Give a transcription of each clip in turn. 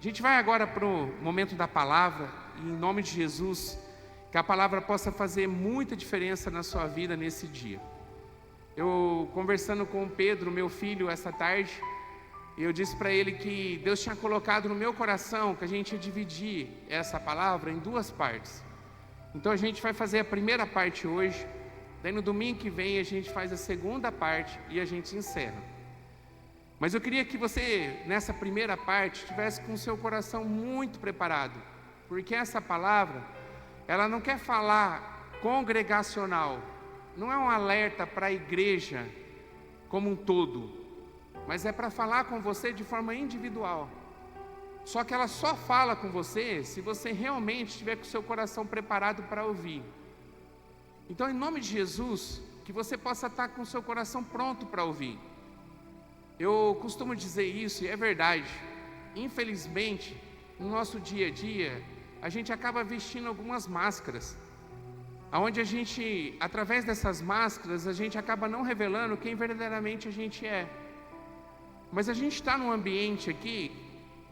A gente vai agora para o momento da palavra, e em nome de Jesus, que a palavra possa fazer muita diferença na sua vida nesse dia. Eu conversando com o Pedro, meu filho, essa tarde, eu disse para ele que Deus tinha colocado no meu coração que a gente ia dividir essa palavra em duas partes. Então a gente vai fazer a primeira parte hoje, daí no domingo que vem a gente faz a segunda parte e a gente encerra. Mas eu queria que você, nessa primeira parte, tivesse com o seu coração muito preparado, porque essa palavra, ela não quer falar congregacional, não é um alerta para a igreja como um todo, mas é para falar com você de forma individual. Só que ela só fala com você se você realmente estiver com o seu coração preparado para ouvir. Então, em nome de Jesus, que você possa estar com o seu coração pronto para ouvir. Eu costumo dizer isso, e é verdade. Infelizmente, no nosso dia a dia, a gente acaba vestindo algumas máscaras, onde a gente, através dessas máscaras, a gente acaba não revelando quem verdadeiramente a gente é. Mas a gente está num ambiente aqui,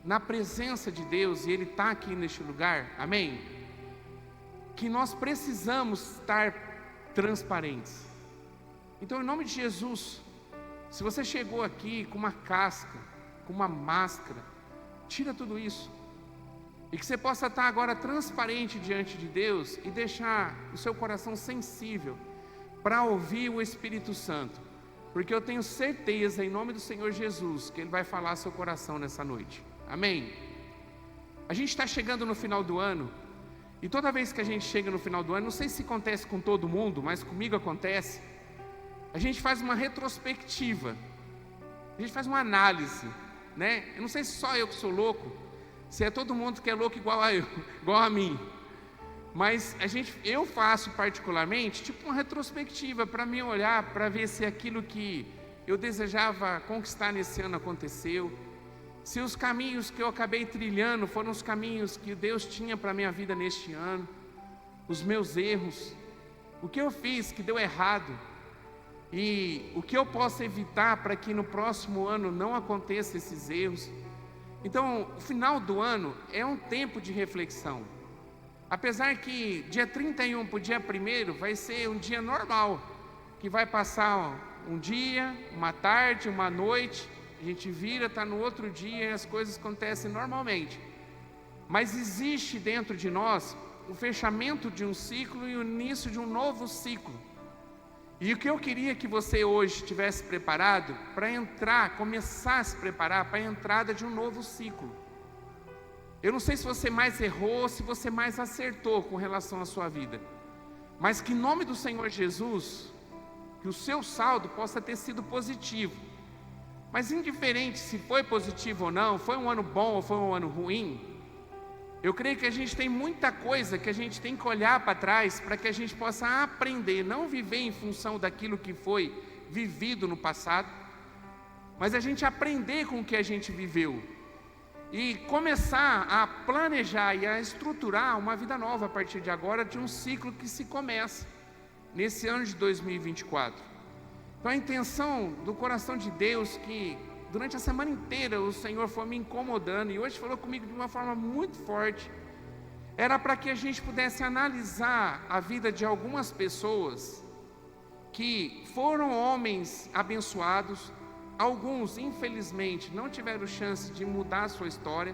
na presença de Deus, e Ele está aqui neste lugar, amém? Que nós precisamos estar transparentes. Então, em nome de Jesus, se você chegou aqui com uma casca, com uma máscara, tira tudo isso. E que você possa estar agora transparente diante de Deus e deixar o seu coração sensível para ouvir o Espírito Santo. Porque eu tenho certeza, em nome do Senhor Jesus, que Ele vai falar ao seu coração nessa noite. Amém? A gente está chegando no final do ano, e toda vez que a gente chega no final do ano, não sei se acontece com todo mundo, mas comigo acontece, a gente faz uma retrospectiva, a gente faz uma análise, né? Eu não sei se só eu que sou louco, se é todo mundo que é louco igual a mim, mas eu faço particularmente tipo uma retrospectiva para me olhar, para ver se aquilo que eu desejava conquistar nesse ano aconteceu, se os caminhos que eu acabei trilhando foram os caminhos que Deus tinha para a minha vida neste ano, os meus erros, o que eu fiz que deu errado, e o que eu posso evitar para que no próximo ano não aconteça esses erros. Então, o final do ano é um tempo de reflexão. Apesar que dia 31 para o dia 1º vai ser um dia normal, que vai passar um dia, uma tarde, uma noite, a gente vira, está no outro dia e as coisas acontecem normalmente. Mas existe dentro de nós o fechamento de um ciclo e o início de um novo ciclo. E o que eu queria que você hoje estivesse preparado para começar a se preparar para a entrada de um novo ciclo. Eu não sei se você mais errou, se você mais acertou com relação à sua vida, mas que em nome do Senhor Jesus, que o seu saldo possa ter sido positivo. Mas indiferente se foi positivo ou não, foi um ano bom ou foi um ano ruim, eu creio que a gente tem muita coisa que a gente tem que olhar para trás para que a gente possa aprender, não viver em função daquilo que foi vivido no passado, mas a gente aprender com o que a gente viveu e começar a planejar e a estruturar uma vida nova a partir de agora, de um ciclo que se começa nesse ano de 2024. Então a intenção do coração de Deus, que durante a semana inteira o Senhor foi me incomodando e hoje falou comigo de uma forma muito forte, era para que a gente pudesse analisar a vida de algumas pessoas que foram homens abençoados. Alguns, infelizmente, não tiveram chance de mudar a sua história,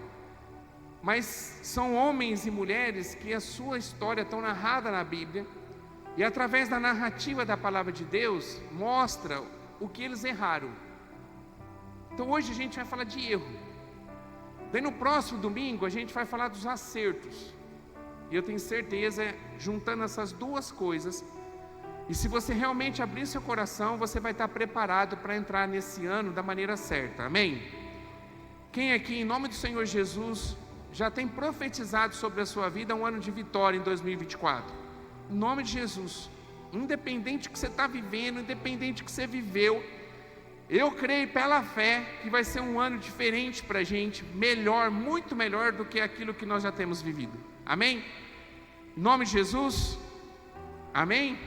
mas são homens e mulheres que a sua história estão narrada na Bíblia, e através da narrativa da palavra de Deus, mostra o que eles erraram. Então hoje a gente vai falar de erro. Daí no próximo domingo a gente vai falar dos acertos. E eu tenho certeza, juntando essas duas coisas, e se você realmente abrir seu coração, você vai estar preparado para entrar nesse ano da maneira certa, amém? Quem aqui, em nome do Senhor Jesus, já tem profetizado sobre a sua vida um ano de vitória em 2024? Em nome de Jesus, independente do que você está vivendo, independente do que você viveu, eu creio pela fé que vai ser um ano diferente para a gente, melhor, muito melhor do que aquilo que nós já temos vivido, amém? Em nome de Jesus, amém?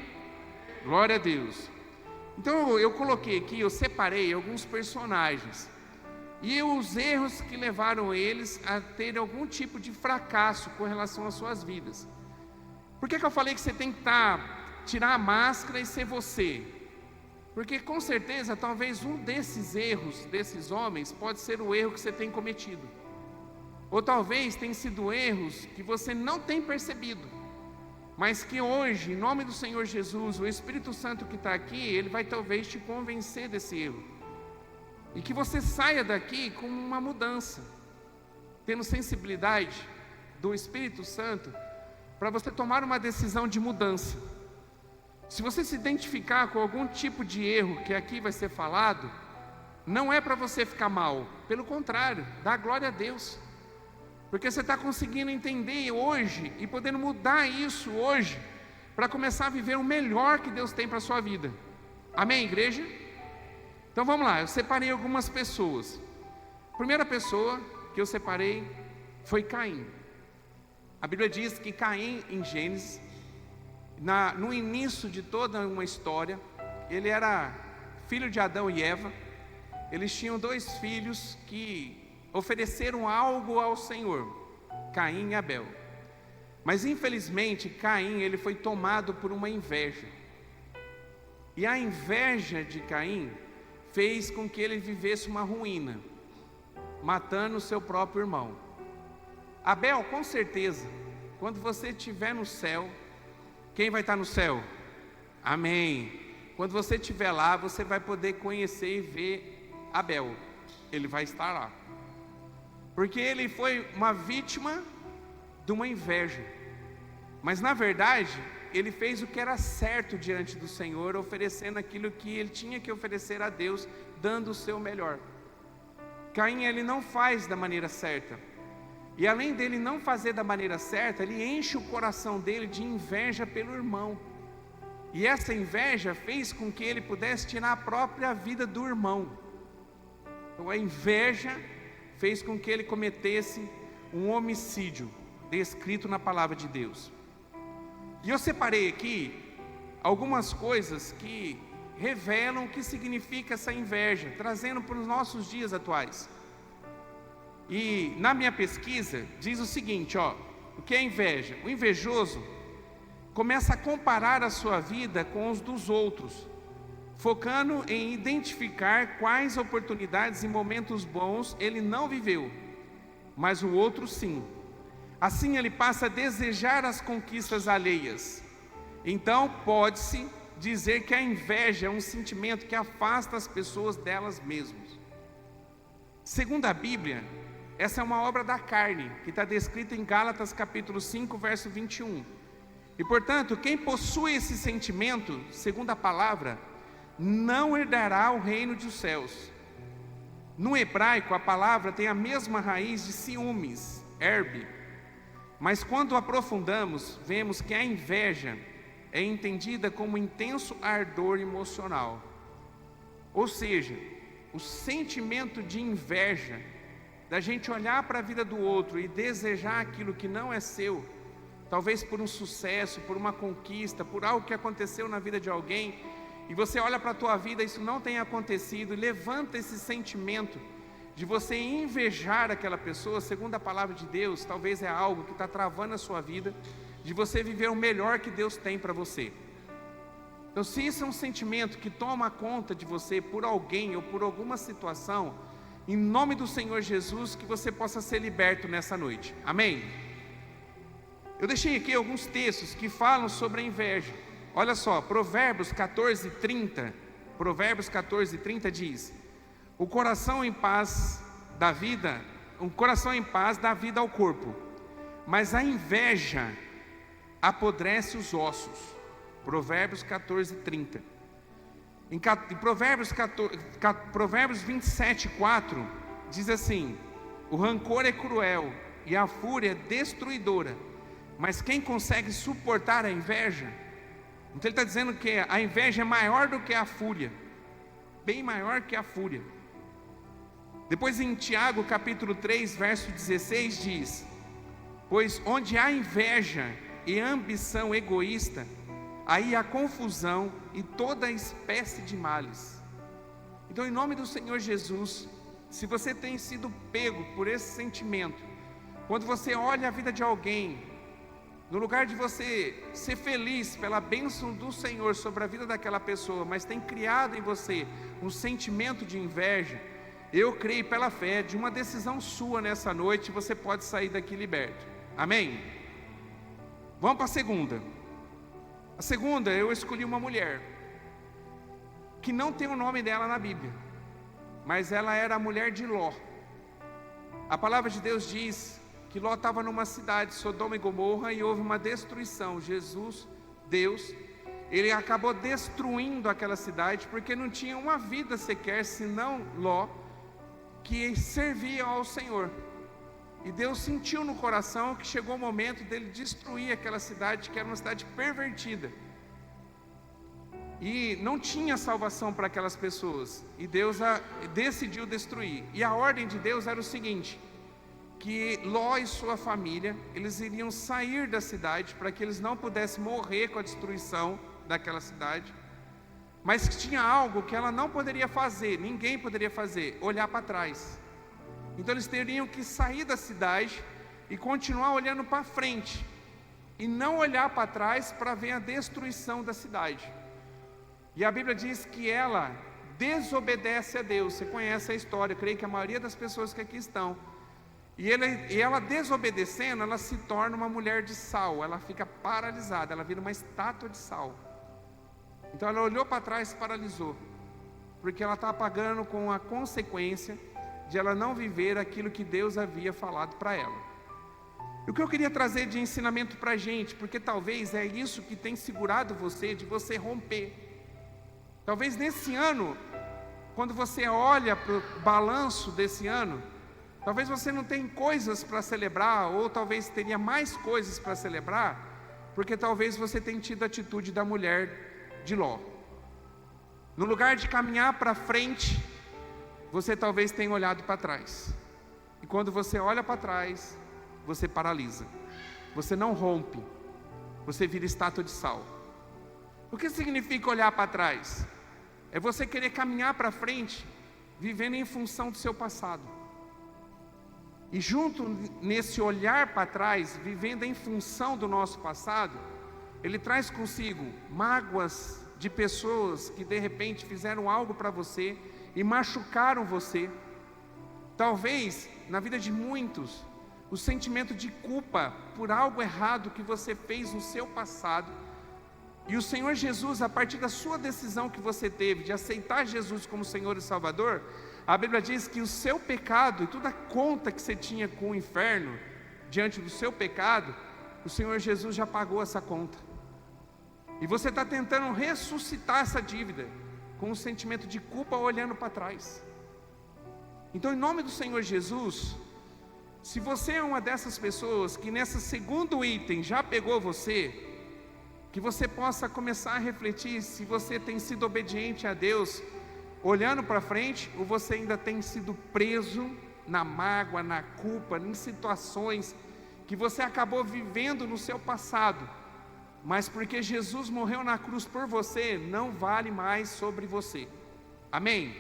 Glória a Deus. Então eu coloquei aqui, eu separei alguns personagens e os erros que levaram eles a ter algum tipo de fracasso com relação às suas vidas. Por que eu falei que você tem que tirar a máscara e ser você? Porque com certeza, talvez um desses erros, desses homens, pode ser o erro que você tem cometido. Ou talvez tenham sido erros que você não tem percebido, mas que hoje, em nome do Senhor Jesus, o Espírito Santo que está aqui, ele vai talvez te convencer desse erro. E que você saia daqui com uma mudança, tendo sensibilidade do Espírito Santo, para você tomar uma decisão de mudança. Se você se identificar com algum tipo de erro que aqui vai ser falado, não é para você ficar mal, pelo contrário, dá glória a Deus, porque você está conseguindo entender hoje e podendo mudar isso hoje, para começar a viver o melhor que Deus tem para a sua vida. Amém, igreja? Então vamos lá, eu separei algumas pessoas. A primeira pessoa que eu separei foi Caim. A Bíblia diz que Caim, em Gênesis, no início de toda uma história, ele era filho de Adão e Eva. Eles tinham 2 filhos que ofereceram algo ao Senhor, Caim e Abel. Mas infelizmente Caim, ele foi tomado por uma inveja. E a inveja de Caim fez com que ele vivesse uma ruína, matando o seu próprio irmão. Abel, com certeza, quando você estiver no céu, quem vai estar no céu? Amém. Quando você estiver lá, você vai poder conhecer e ver Abel. Ele vai estar lá. Porque ele foi uma vítima de uma inveja. Mas na verdade, ele fez o que era certo diante do Senhor, oferecendo aquilo que ele tinha que oferecer a Deus, dando o seu melhor. Caim, ele não faz da maneira certa. E além dele não fazer da maneira certa, ele enche o coração dele de inveja pelo irmão. E essa inveja fez com que ele pudesse tirar a própria vida do irmão. Então a inveja fez com que ele cometesse um homicídio, descrito na palavra de Deus. E eu separei aqui algumas coisas que revelam o que significa essa inveja, trazendo para os nossos dias atuais. E na minha pesquisa diz o seguinte, o que é inveja? O invejoso começa a comparar a sua vida com os dos outros, focando em identificar quais oportunidades e momentos bons ele não viveu, mas o outro sim. Assim ele passa a desejar as conquistas alheias. Então pode-se dizer que a inveja é um sentimento que afasta as pessoas delas mesmas. Segundo a Bíblia, essa é uma obra da carne, que está descrita em Gálatas capítulo 5, verso 21. E portanto, quem possui esse sentimento, segundo a palavra, não herdará o reino dos céus. No hebraico, a palavra tem a mesma raiz de ciúmes, erbe. Mas quando aprofundamos, vemos que a inveja é entendida como intenso ardor emocional. Ou seja, o sentimento de inveja, da gente olhar para a vida do outro e desejar aquilo que não é seu, talvez por um sucesso, por uma conquista, por algo que aconteceu na vida de alguém, e você olha para a tua vida, isso não tem acontecido, e levanta esse sentimento de você invejar aquela pessoa. Segundo a palavra de Deus, talvez é algo que está travando a sua vida, de você viver o melhor que Deus tem para você. Então, se isso é um sentimento que toma conta de você por alguém ou por alguma situação, em nome do Senhor Jesus, que você possa ser liberto nessa noite. Amém? Eu deixei aqui alguns textos que falam sobre a inveja. Olha só, Provérbios 14:30. Provérbios 14:30 diz: o coração em paz dá vida ao corpo, mas a inveja apodrece os ossos. Provérbios 14:30. Em Provérbios 27:4 diz assim: o rancor é cruel e a fúria é destruidora, mas quem consegue suportar a inveja? Então ele está dizendo que a inveja é maior do que a fúria, bem maior que a fúria. Depois em Tiago capítulo 3 verso 16 diz: pois onde há inveja e ambição egoísta, aí há confusão e toda espécie de males. Então, em nome do Senhor Jesus, se você tem sido pego por esse sentimento, quando você olha a vida de alguém, no lugar de você ser feliz pela bênção do Senhor sobre a vida daquela pessoa, mas tem criado em você um sentimento de inveja, eu creio pela fé, de uma decisão sua nessa noite, você pode sair daqui liberto. Amém? Vamos para a segunda. A segunda, eu escolhi uma mulher que não tem o nome dela na Bíblia, mas ela era a mulher de Ló. A palavra de Deus diz que Ló estava numa cidade, Sodoma e Gomorra, e houve uma destruição. Deus, ele acabou destruindo aquela cidade, porque não tinha uma vida sequer, senão Ló, que servia ao Senhor. E Deus sentiu no coração que chegou o momento dele destruir aquela cidade, que era uma cidade pervertida. E não tinha salvação para aquelas pessoas. E Deus decidiu destruir. E a ordem de Deus era o seguinte: que Ló e sua família, eles iriam sair da cidade, para que eles não pudessem morrer com a destruição daquela cidade. Mas que tinha algo que ela não poderia fazer, ninguém poderia fazer: olhar para trás. Então eles teriam que sair da cidade e continuar olhando para frente, e não olhar para trás para ver a destruição da cidade. E a Bíblia diz que ela desobedece a Deus. Você conhece a história, eu creio que a maioria das pessoas que aqui estão. E ela desobedecendo, ela se torna uma mulher de sal, ela fica paralisada, ela vira uma estátua de sal. Então ela olhou para trás e paralisou, porque ela está pagando com a consequência de ela não viver aquilo que Deus havia falado para ela. E o que eu queria trazer de ensinamento para a gente, porque talvez é isso que tem segurado você, de você romper. Talvez nesse ano, quando você olha para o balanço desse ano, talvez você não tenha coisas para celebrar, ou talvez teria mais coisas para celebrar, porque talvez você tenha tido a atitude da mulher de Ló. No lugar de caminhar para frente, você talvez tenha olhado para trás. E quando você olha para trás, você paralisa. Você não rompe. Você vira estátua de sal. O que significa olhar para trás? É você querer caminhar para frente, vivendo em função do seu passado. E junto nesse olhar para trás, vivendo em função do nosso passado, ele traz consigo mágoas de pessoas que de repente fizeram algo para você e machucaram você. Talvez, na vida de muitos, o sentimento de culpa por algo errado que você fez no seu passado. E o Senhor Jesus, a partir da sua decisão que você teve de aceitar Jesus como Senhor e Salvador, a Bíblia diz que o seu pecado e toda a conta que você tinha com o inferno, diante do seu pecado, o Senhor Jesus já pagou essa conta. E você está tentando ressuscitar essa dívida, com um sentimento de culpa olhando para trás. Então, em nome do Senhor Jesus, se você é uma dessas pessoas que nesse segundo item já pegou você, que você possa começar a refletir se você tem sido obediente a Deus, olhando para frente, ou você ainda tem sido preso na mágoa, na culpa, em situações que você acabou vivendo no seu passado, mas porque Jesus morreu na cruz por você, não vale mais sobre você. Amém?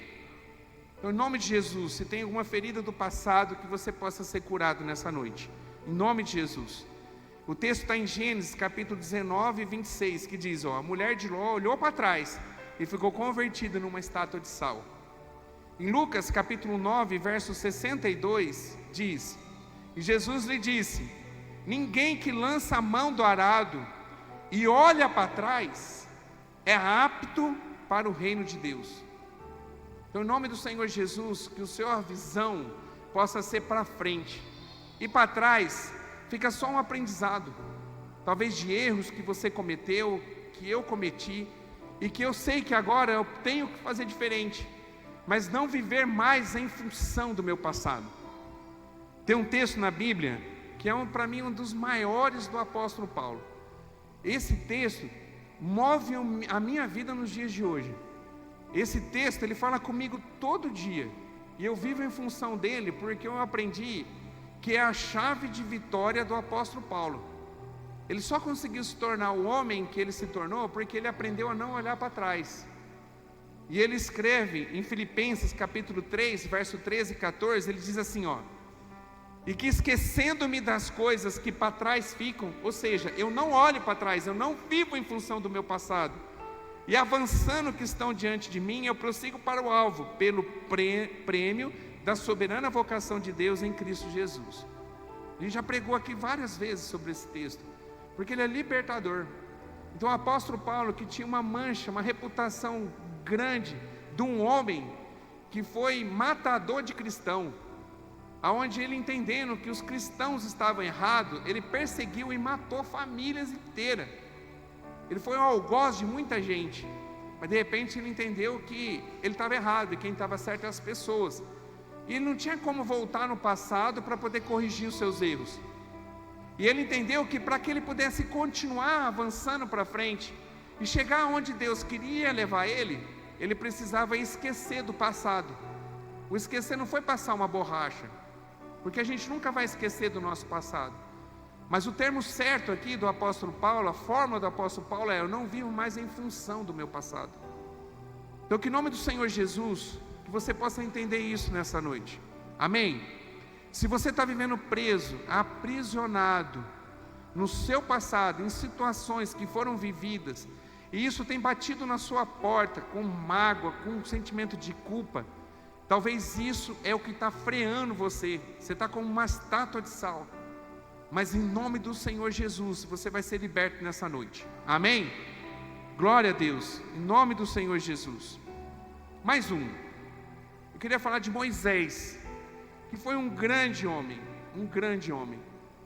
Então, em nome de Jesus, se tem alguma ferida do passado, que você possa ser curado nessa noite, em nome de Jesus. O texto está em Gênesis capítulo 19, 26, que diz, a mulher de Ló olhou para trás e ficou convertida numa estátua de sal. Em Lucas capítulo 9, verso 62, diz, e Jesus lhe disse, ninguém que lança a mão do arado e olha para trás é apto para o reino de Deus. Então, em nome do Senhor Jesus, que a sua visão possa ser para frente, e para trás fica só um aprendizado, talvez de erros que você cometeu, que eu cometi, e que eu sei que agora eu tenho que fazer diferente, mas não viver mais em função do meu passado. Tem um texto na Bíblia, que é para mim um dos maiores do apóstolo Paulo. Esse texto move a minha vida nos dias de hoje. Esse texto, ele fala comigo todo dia, e eu vivo em função dele, porque eu aprendi que é a chave de vitória do apóstolo Paulo. Ele só conseguiu se tornar o homem que ele se tornou, porque ele aprendeu a não olhar para trás. E ele escreve em Filipenses capítulo 3, verso 13 e 14, ele diz assim, ó: e que esquecendo-me das coisas que para trás ficam, ou seja, eu não olho para trás, eu não vivo em função do meu passado, e avançando que estão diante de mim, eu prossigo para o alvo, pelo prêmio da soberana vocação de Deus em Cristo Jesus. A gente já pregou aqui várias vezes sobre esse texto, porque ele é libertador. Então o apóstolo Paulo, que tinha uma mancha, uma reputação grande, de um homem que foi matador de cristão, aonde ele, entendendo que os cristãos estavam errados, ele perseguiu e matou famílias inteiras. Ele foi um algoz de muita gente, mas de repente ele entendeu que ele estava errado e quem estava certo eram as pessoas. E ele não tinha como voltar no passado para poder corrigir os seus erros. E ele entendeu que para que ele pudesse continuar avançando para frente e chegar onde Deus queria levar ele, ele precisava esquecer do passado. O esquecer não foi passar uma borracha, porque a gente nunca vai esquecer do nosso passado. Mas o termo certo aqui do apóstolo Paulo, a forma do apóstolo Paulo é: eu não vivo mais em função do meu passado. Então que em nome do Senhor Jesus, que você possa entender isso nessa noite, amém? Se você está vivendo preso, aprisionado no seu passado, em situações que foram vividas, e isso tem batido na sua porta com mágoa, com um sentimento de culpa, talvez isso é o que está freando você. Você está como uma estátua de sal, mas em nome do Senhor Jesus, você vai ser liberto nessa noite, amém? Glória a Deus, em nome do Senhor Jesus. Mais um, eu queria falar de Moisés, que foi um grande homem,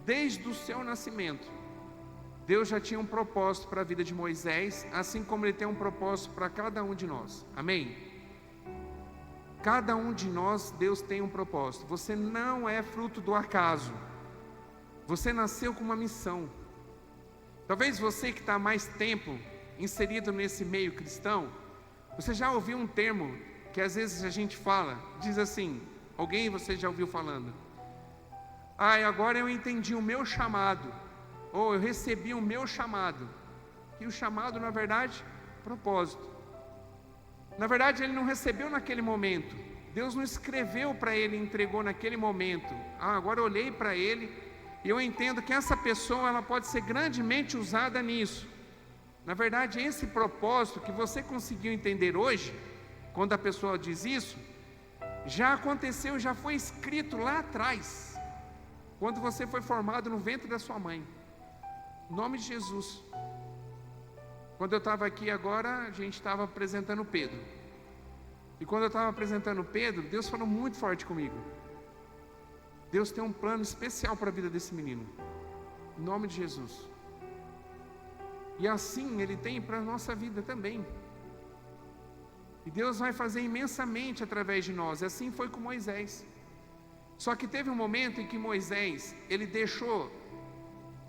desde o seu nascimento. Deus já tinha um propósito para a vida de Moisés, assim como Ele tem um propósito para cada um de nós, amém? Cada um de nós, Deus tem um propósito. Você não é fruto do acaso, você nasceu com uma missão. Talvez você que está há mais tempo inserido nesse meio cristão, você já ouviu um termo que às vezes a gente fala, diz assim, alguém você já ouviu falando: agora eu entendi o meu chamado, ou eu recebi o meu chamado. E o chamado, na verdade, propósito. Na verdade ele não recebeu naquele momento, Deus não escreveu para ele e entregou naquele momento. Agora eu olhei para ele e eu entendo que essa pessoa, ela pode ser grandemente usada nisso. Na verdade, esse propósito que você conseguiu entender hoje, quando a pessoa diz isso, já aconteceu, já foi escrito lá atrás, quando você foi formado no ventre da sua mãe, em nome de Jesus. Quando eu estava aqui agora, a gente estava apresentando Pedro, e quando eu estava apresentando Pedro, Deus falou muito forte comigo. Deus tem um plano especial para a vida desse menino, em nome de Jesus. E assim Ele tem para a nossa vida também. E Deus vai fazer imensamente através de nós. E assim foi com Moisés. Só que teve um momento em que Moisés, ele deixou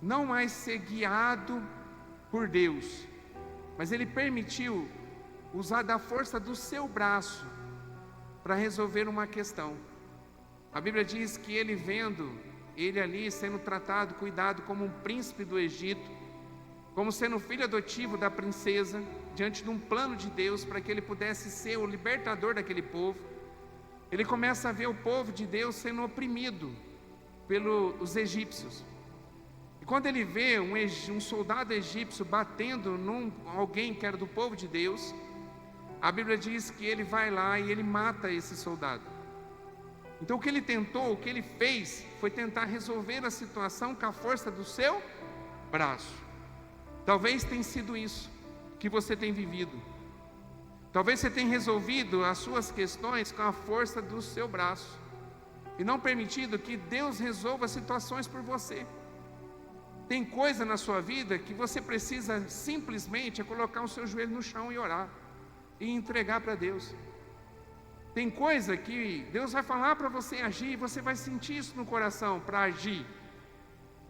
não mais ser guiado por Deus, mas ele permitiu usar da força do seu braço para resolver uma questão. A Bíblia diz que ele, vendo ele ali sendo tratado, cuidado como um príncipe do Egito, como sendo filho adotivo da princesa, diante de um plano de Deus para que ele pudesse ser o libertador daquele povo, ele começa a ver o povo de Deus sendo oprimido pelos egípcios. E quando ele vê um soldado egípcio batendo num alguém que era do povo de Deus, a Bíblia diz que ele vai lá e ele mata esse soldado. Então o que ele tentou, o que ele fez, foi tentar resolver a situação com a força do seu braço. Talvez tenha sido isso que você tem vivido. Talvez você tenha resolvido as suas questões com a força do seu braço, e não permitido que Deus resolva situações por você. Tem coisa na sua vida que você precisa simplesmente colocar o seu joelho no chão e orar, e entregar para Deus. Tem coisa que Deus vai falar para você agir, e você vai sentir isso no coração para agir.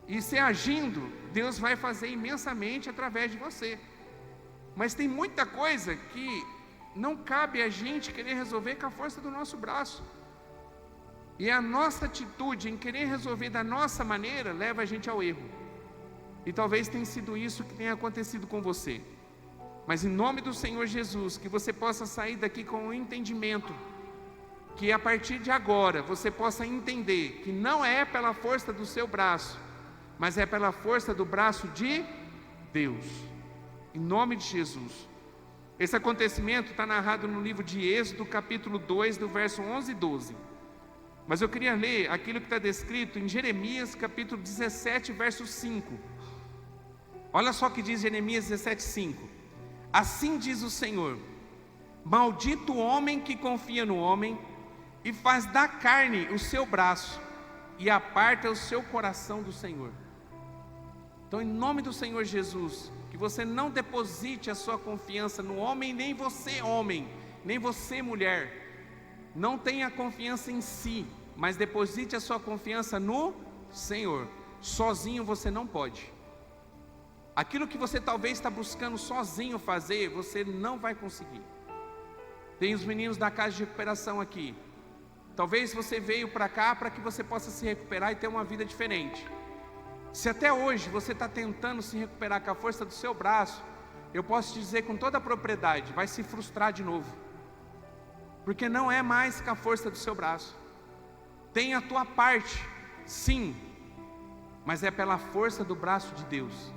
E se agindo, Deus vai fazer imensamente através de você. Mas tem muita coisa que não cabe a gente querer resolver com a força do nosso braço. E a nossa atitude em querer resolver da nossa maneira leva a gente ao erro. E talvez tenha sido isso que tenha acontecido com você. Mas em nome do Senhor Jesus, que você possa sair daqui com o entendimento, que a partir de agora você possa entender que não é pela força do seu braço, mas é pela força do braço de Deus, em nome de Jesus. Esse acontecimento está narrado no livro de Êxodo, capítulo 2, do verso 11 e 12. Mas eu queria ler aquilo que está descrito em Jeremias, capítulo 17, verso 5. Olha só o que diz Jeremias 17, 5. Assim diz o Senhor: maldito o homem que confia no homem e faz da carne o seu braço e aparta o seu coração do Senhor. Então, em nome do Senhor Jesus, que você não deposite a sua confiança no homem, nem você homem, nem você mulher. Não tenha confiança em si, mas deposite a sua confiança no Senhor. Sozinho você não pode. Aquilo que você talvez está buscando sozinho fazer, você não vai conseguir. Tem os meninos da casa de recuperação aqui. Talvez você veio para cá para que você possa se recuperar e ter uma vida diferente. Se até hoje você está tentando se recuperar com a força do seu braço, eu posso te dizer com toda a propriedade, vai se frustrar de novo. Porque não é mais com a força do seu braço. Tem a tua parte, sim, mas é pela força do braço de Deus.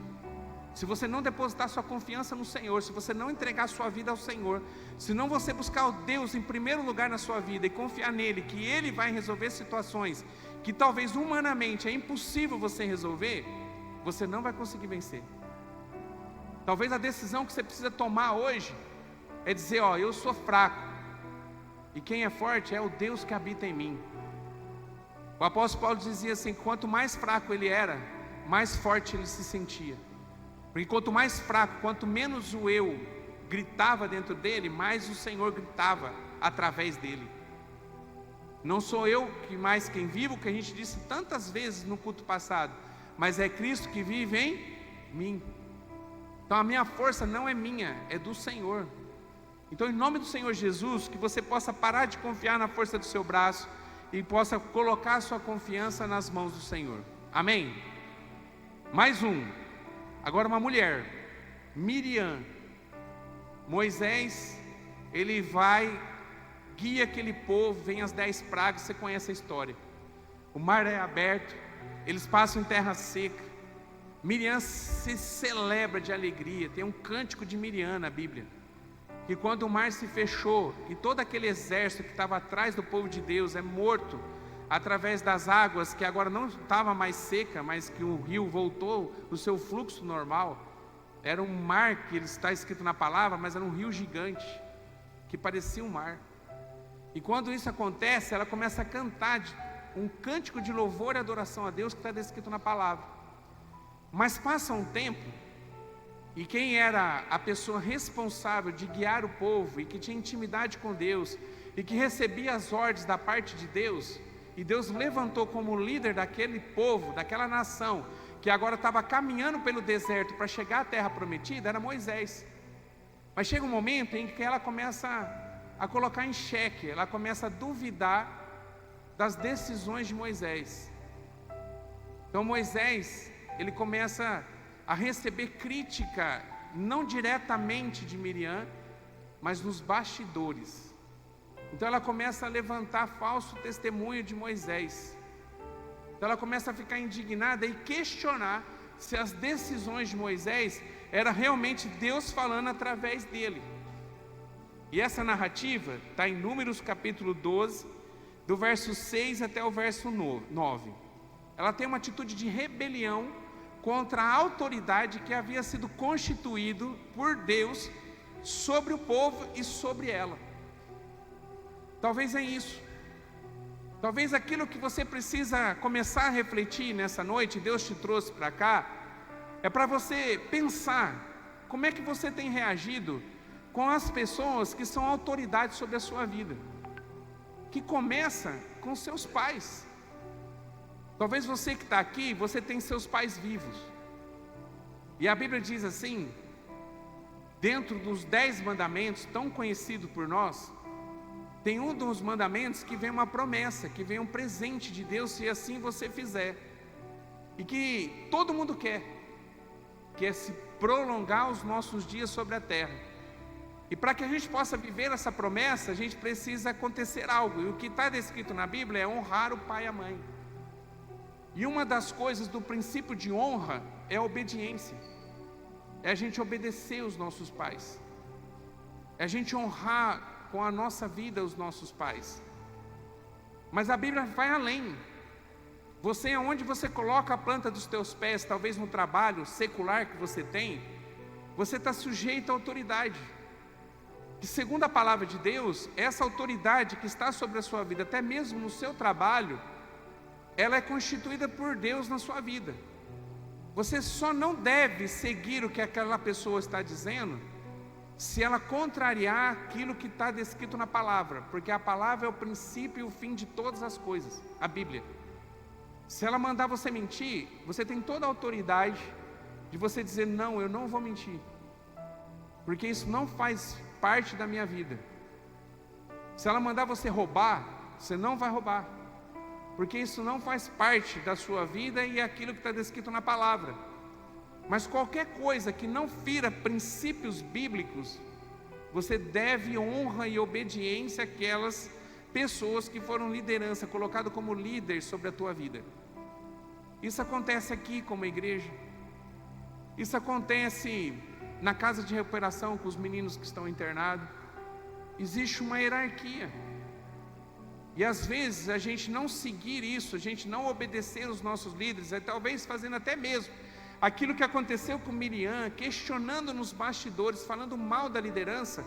Se você não depositar sua confiança no Senhor, se você não entregar sua vida ao Senhor, se não você buscar o Deus em primeiro lugar na sua vida e confiar nele, que Ele vai resolver situações que talvez humanamente é impossível você resolver, você não vai conseguir vencer. Talvez a decisão que você precisa tomar hoje é dizer, eu sou fraco, e quem é forte é o Deus que habita em mim. O apóstolo Paulo dizia assim, quanto mais fraco ele era, mais forte ele se sentia. Porque quanto mais fraco, quanto menos o eu gritava dentro dele, mais o Senhor gritava através dele. Não sou eu que mais quem vivo, que a gente disse tantas vezes no culto passado, mas é Cristo que vive em mim. Então a minha força não é minha, é do Senhor. Então, em nome do Senhor Jesus, que você possa parar de confiar na força do seu braço e possa colocar a sua confiança nas mãos do Senhor. Amém? Mais um. Agora uma mulher, Miriam. Moisés, ele vai, guia aquele povo, vem as 10 pragas, você conhece a história. O mar é aberto, eles passam em terra seca. Miriam se celebra de alegria, tem um cântico de Miriam na Bíblia. Que quando o mar se fechou e todo aquele exército que estava atrás do povo de Deus é morto através das águas que agora não estava mais seca, mas que o rio voltou no seu fluxo normal. Era um mar que está escrito na palavra, mas era um rio gigante que parecia um mar. E quando isso acontece, ela começa a cantar um cântico de louvor e adoração a Deus que está descrito na palavra. Mas passa um tempo, e quem era a pessoa responsável de guiar o povo, e que tinha intimidade com Deus, e que recebia as ordens da parte de Deus, e Deus levantou como líder daquele povo, daquela nação, que agora estava caminhando pelo deserto para chegar à terra prometida, era Moisés. Mas chega um momento em que ela começa a colocar em xeque, ela começa a duvidar das decisões de Moisés. Então Moisés, ele começa a receber crítica, não diretamente de Miriam, mas nos bastidores. Então ela começa a levantar falso testemunho de Moisés. Então ela começa a ficar indignada e questionar se as decisões de Moisés era realmente Deus falando através dele. E essa narrativa está em Números capítulo 12, do verso 6 até o verso 9. Ela tem uma atitude de rebelião contra a autoridade que havia sido constituído por Deus sobre o povo e sobre ela. Talvez é isso. Talvez aquilo que você precisa começar a refletir nessa noite, Deus te trouxe para cá, é para você pensar como é que você tem reagido com as pessoas que são autoridades sobre a sua vida, que começa com seus pais. Talvez você que está aqui, você tem seus pais vivos, e a Bíblia diz assim, dentro dos 10 mandamentos, tão conhecido por nós, tem um dos mandamentos que vem uma promessa, que vem um presente de Deus, se assim você fizer, e que todo mundo quer. que é se prolongar os nossos dias sobre a terra. E para que a gente possa viver essa promessa, a gente precisa acontecer algo. E o que está descrito na Bíblia é honrar o pai e a mãe. E uma das coisas do princípio de honra é a obediência. É a gente obedecer os nossos pais. É a gente honrar com a nossa vida os nossos pais. Mas a Bíblia vai além. Você, aonde você coloca a planta dos teus pés, talvez no trabalho secular que você tem, você está sujeito à autoridade. E segundo a palavra de Deus, essa autoridade que está sobre a sua vida, até mesmo no seu trabalho, ela é constituída por Deus na sua vida. Você só não deve seguir o que aquela pessoa está dizendo se ela contrariar aquilo que está descrito na palavra, porque a palavra é o princípio e o fim de todas as coisas, a Bíblia. Se ela mandar você mentir, você tem toda a autoridade de você dizer: não, eu não vou mentir, porque isso não faz parte da minha vida. Se ela mandar você roubar, você não vai roubar, porque isso não faz parte da sua vida e é aquilo que está descrito na palavra. Mas qualquer coisa que não fira princípios bíblicos, você deve honra e obediência àquelas pessoas que foram liderança, colocado como líder sobre a tua vida. Isso acontece aqui como igreja. Isso acontece na casa de recuperação com os meninos que estão internados. Existe uma hierarquia. E às vezes a gente não seguir isso, a gente não obedecer os nossos líderes, talvez fazendo até mesmo aquilo que aconteceu com Miriam, questionando nos bastidores, falando mal da liderança,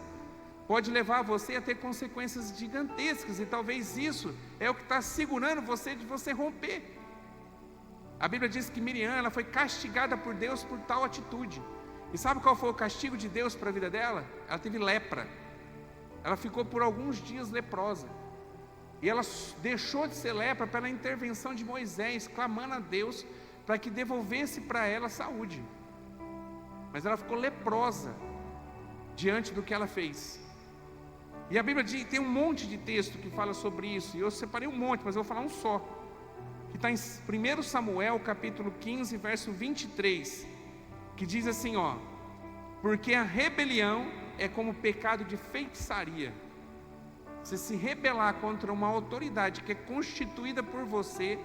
pode levar você a ter consequências gigantescas. E talvez isso é o que está segurando você de você romper. A Bíblia diz que Miriam, ela foi castigada por Deus por tal atitude. E sabe qual foi o castigo de Deus para a vida dela? Ela teve lepra. Ela ficou por alguns dias leprosa. E ela deixou de ser lepra pela intervenção de Moisés, clamando a Deus para que devolvesse para ela saúde. Mas ela ficou leprosa diante do que ela fez. E a Bíblia diz, tem um monte de texto que fala sobre isso. E eu separei um monte, mas eu vou falar um só, que está em 1 Samuel capítulo 15, verso 23, que diz assim, ó: porque a rebelião é como pecado de feitiçaria. Você se rebelar contra uma autoridade que é constituída por você,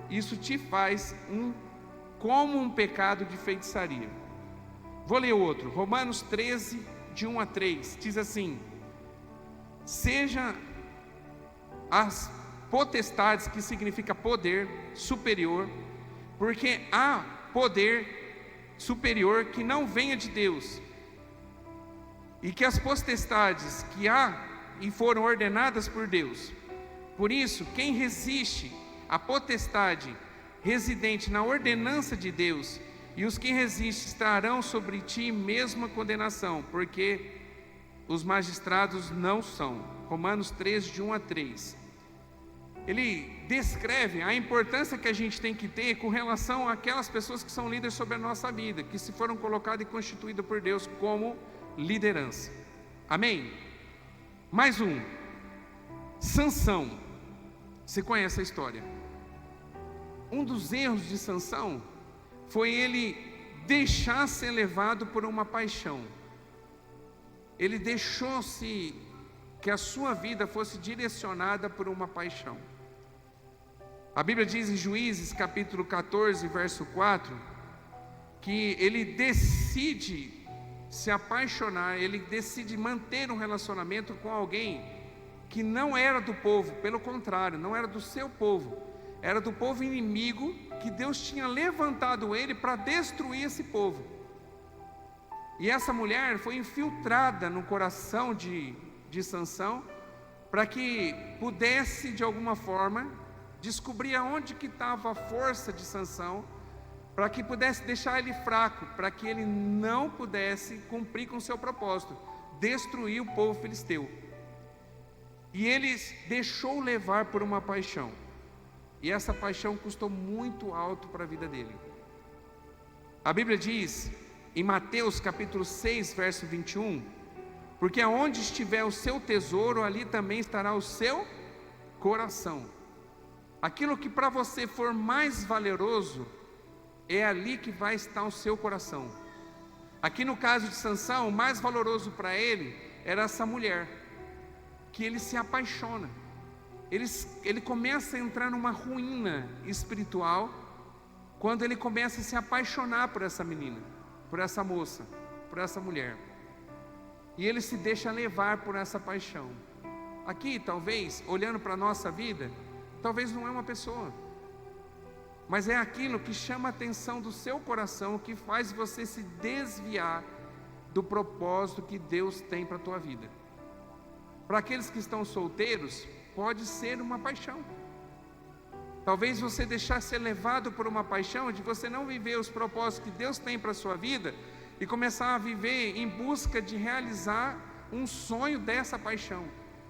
isso te faz como um pecado de feitiçaria. Vou ler outro, Romanos 13, de 1 a 3, diz assim: seja as potestades, que significa poder superior, porque há poder superior que não venha de Deus, e que as potestades que há e foram ordenadas por Deus. Por isso, quem resiste à potestade residente na ordenança de Deus, e os que resistem estarão sobre ti mesma condenação, porque os magistrados não são. Romanos 3, de 1 a 3. Ele descreve a importância que a gente tem que ter com relação àquelas pessoas que são líderes sobre a nossa vida, que se foram colocadas e constituídas por Deus como liderança. Amém? Mais um, Sansão. Você conhece a história? Um dos erros de Sansão foi ele deixar ser levado por uma paixão. Ele deixou-se que a sua vida fosse direcionada por uma paixão. A Bíblia diz em Juízes capítulo 14, verso 4, que ele decide se apaixonar, ele decide manter um relacionamento com alguém que não era do povo, pelo contrário, não era do seu povo, era do povo inimigo, que Deus tinha levantado ele para destruir esse povo. E essa mulher foi infiltrada no coração de Sansão, para que pudesse de alguma forma descobrir aonde que estava a força de Sansão, para que pudesse deixar ele fraco, para que ele não pudesse cumprir com o seu propósito, destruir o povo filisteu. E ele deixou levar por uma paixão, e essa paixão custou muito alto para a vida dele. A Bíblia diz em Mateus capítulo 6, verso 21, porque aonde estiver o seu tesouro, ali também estará o seu coração. Aquilo que para você for mais valoroso, é ali que vai estar o seu coração. Aqui no caso de Sansão, o mais valoroso para ele era essa mulher, que ele se apaixona. Ele começa a entrar numa ruína espiritual, quando ele começa a se apaixonar por essa menina, por essa moça, por essa mulher. E ele se deixa levar por essa paixão. Aqui, talvez, olhando para a nossa vida, talvez não é uma pessoa, mas é aquilo que chama a atenção do seu coração, que faz você se desviar do propósito que Deus tem para a tua vida. Para aqueles que estão solteiros, pode ser uma paixão. Talvez você deixar ser levado por uma paixão de você não viver os propósitos que Deus tem para a sua vida e começar a viver em busca de realizar um sonho dessa paixão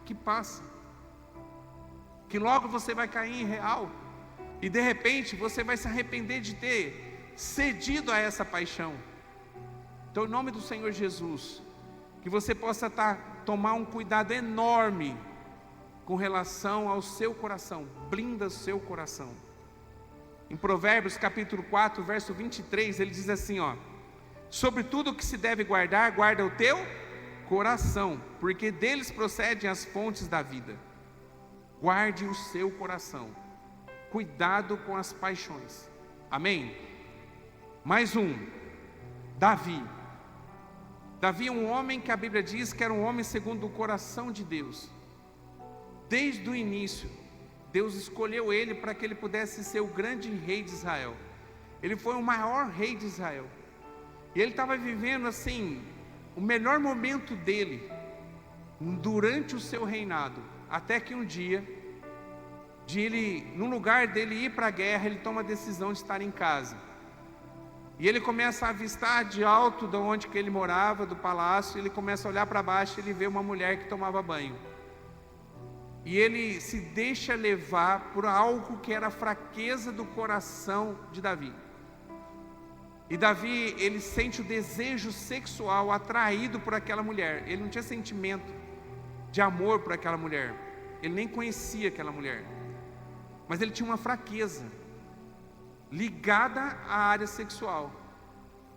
que passa, que logo você vai cair em real e de repente você vai se arrepender de ter cedido a essa paixão. Então, em nome do Senhor Jesus, que você possa tomar um cuidado enorme com relação ao seu coração, blinda o seu coração. Em Provérbios capítulo 4, verso 23, ele diz assim, sobre tudo o que se deve guardar, guarda o teu coração, porque deles procedem as fontes da vida. Guarde o seu coração, cuidado com as paixões, amém? Mais um, Davi é um homem que a Bíblia diz que era um homem segundo o coração de Deus. Desde o início, Deus escolheu ele para que ele pudesse ser o grande rei de Israel. Ele foi o maior rei de Israel. E ele estava vivendo assim, o melhor momento dele, durante o seu reinado. Até que um dia, no lugar dele ir para a guerra, ele toma a decisão de estar em casa. E ele começa a avistar de alto de onde que ele morava, do palácio, ele começa a olhar para baixo e ele vê uma mulher que tomava banho. E ele se deixa levar por algo que era a fraqueza do coração de Davi. E Davi, ele sente o desejo sexual atraído por aquela mulher. Ele não tinha sentimento de amor por aquela mulher. Ele nem conhecia aquela mulher. Mas ele tinha uma fraqueza ligada à área sexual.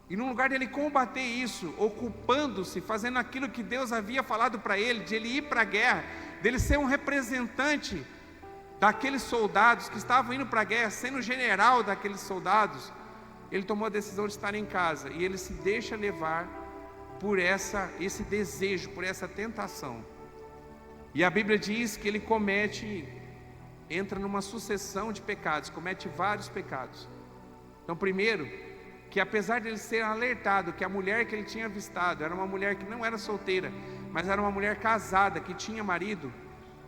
E no lugar dele combater isso, ocupando-se, fazendo aquilo que Deus havia falado para ele, de ele ir para a guerra, dele ser um representante daqueles soldados que estavam indo para a guerra, sendo general daqueles soldados, ele tomou a decisão de estar em casa. E ele se deixa levar por esse desejo, por essa tentação. E a Bíblia diz que ele entra numa sucessão de pecados, comete vários pecados. Então, primeiro, que apesar de ele ser alertado que a mulher que ele tinha avistado era uma mulher que não era solteira, mas era uma mulher casada, que tinha marido,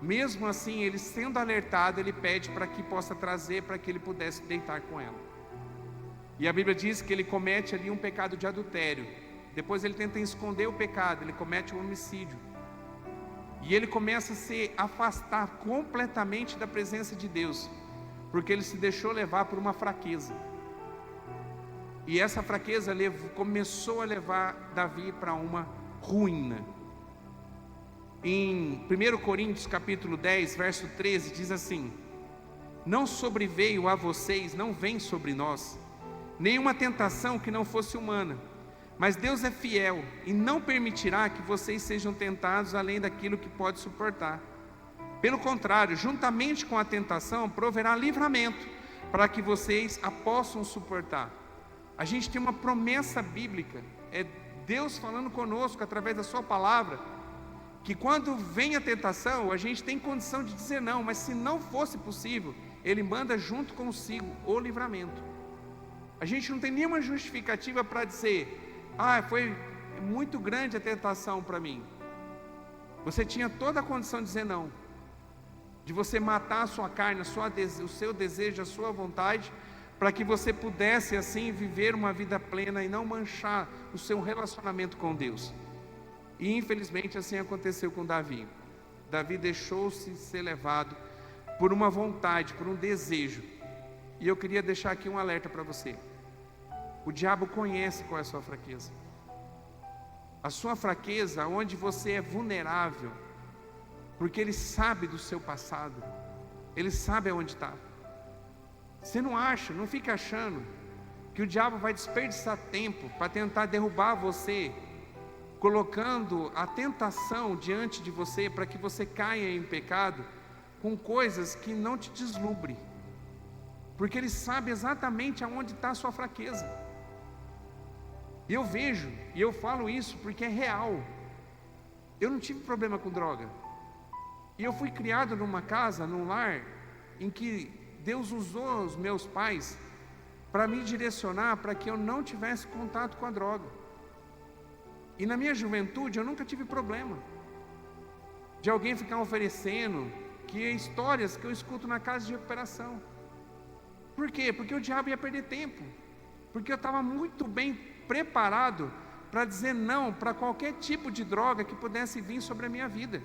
mesmo assim, ele sendo alertado, ele pede para que possa trazer, para que ele pudesse deitar com ela. E a Bíblia diz que ele comete ali um pecado de adultério. Depois ele tenta esconder o pecado, ele comete um homicídio. E ele começa a se afastar completamente da presença de Deus, porque ele se deixou levar por uma fraqueza. E essa fraqueza começou a levar Davi para uma ruína. Em 1 Coríntios capítulo 10, verso 13, diz assim: não sobreveio a vocês, não vem sobre nós, nenhuma tentação que não fosse humana, mas Deus é fiel e não permitirá que vocês sejam tentados além daquilo que pode suportar. Pelo contrário, juntamente com a tentação, proverá livramento, para que vocês a possam suportar. A gente tem uma promessa bíblica, é Deus falando conosco através da sua palavra, que quando vem a tentação, a gente tem condição de dizer não, mas se não fosse possível, Ele manda junto consigo o livramento. A gente não tem nenhuma justificativa para dizer, foi muito grande a tentação para mim. Você tinha toda a condição de dizer não, de você matar a sua carne, o seu desejo, a sua vontade, para que você pudesse assim viver uma vida plena e não manchar o seu relacionamento com Deus. E infelizmente assim aconteceu com Davi. Davi deixou-se ser levado por uma vontade, por um desejo. E eu queria deixar aqui um alerta para você. O diabo conhece qual é a sua fraqueza. A sua fraqueza, onde você é vulnerável, porque ele sabe do seu passado, ele sabe aonde está. Você não acha, não fica achando que o diabo vai desperdiçar tempo para tentar derrubar você, colocando a tentação diante de você para que você caia em pecado com coisas que não te deslumbre, porque ele sabe exatamente aonde está a sua fraqueza. E eu vejo, e eu falo isso porque é real. Eu não tive problema com droga, e eu fui criado numa casa, num lar, em que Deus usou os meus pais para me direcionar para que eu não tivesse contato com a droga. E na minha juventude eu nunca tive problema de alguém ficar oferecendo, que é histórias que eu escuto na casa de recuperação. Por quê? Porque o diabo ia perder tempo, porque eu estava muito bem preparado para dizer não para qualquer tipo de droga que pudesse vir sobre a minha vida.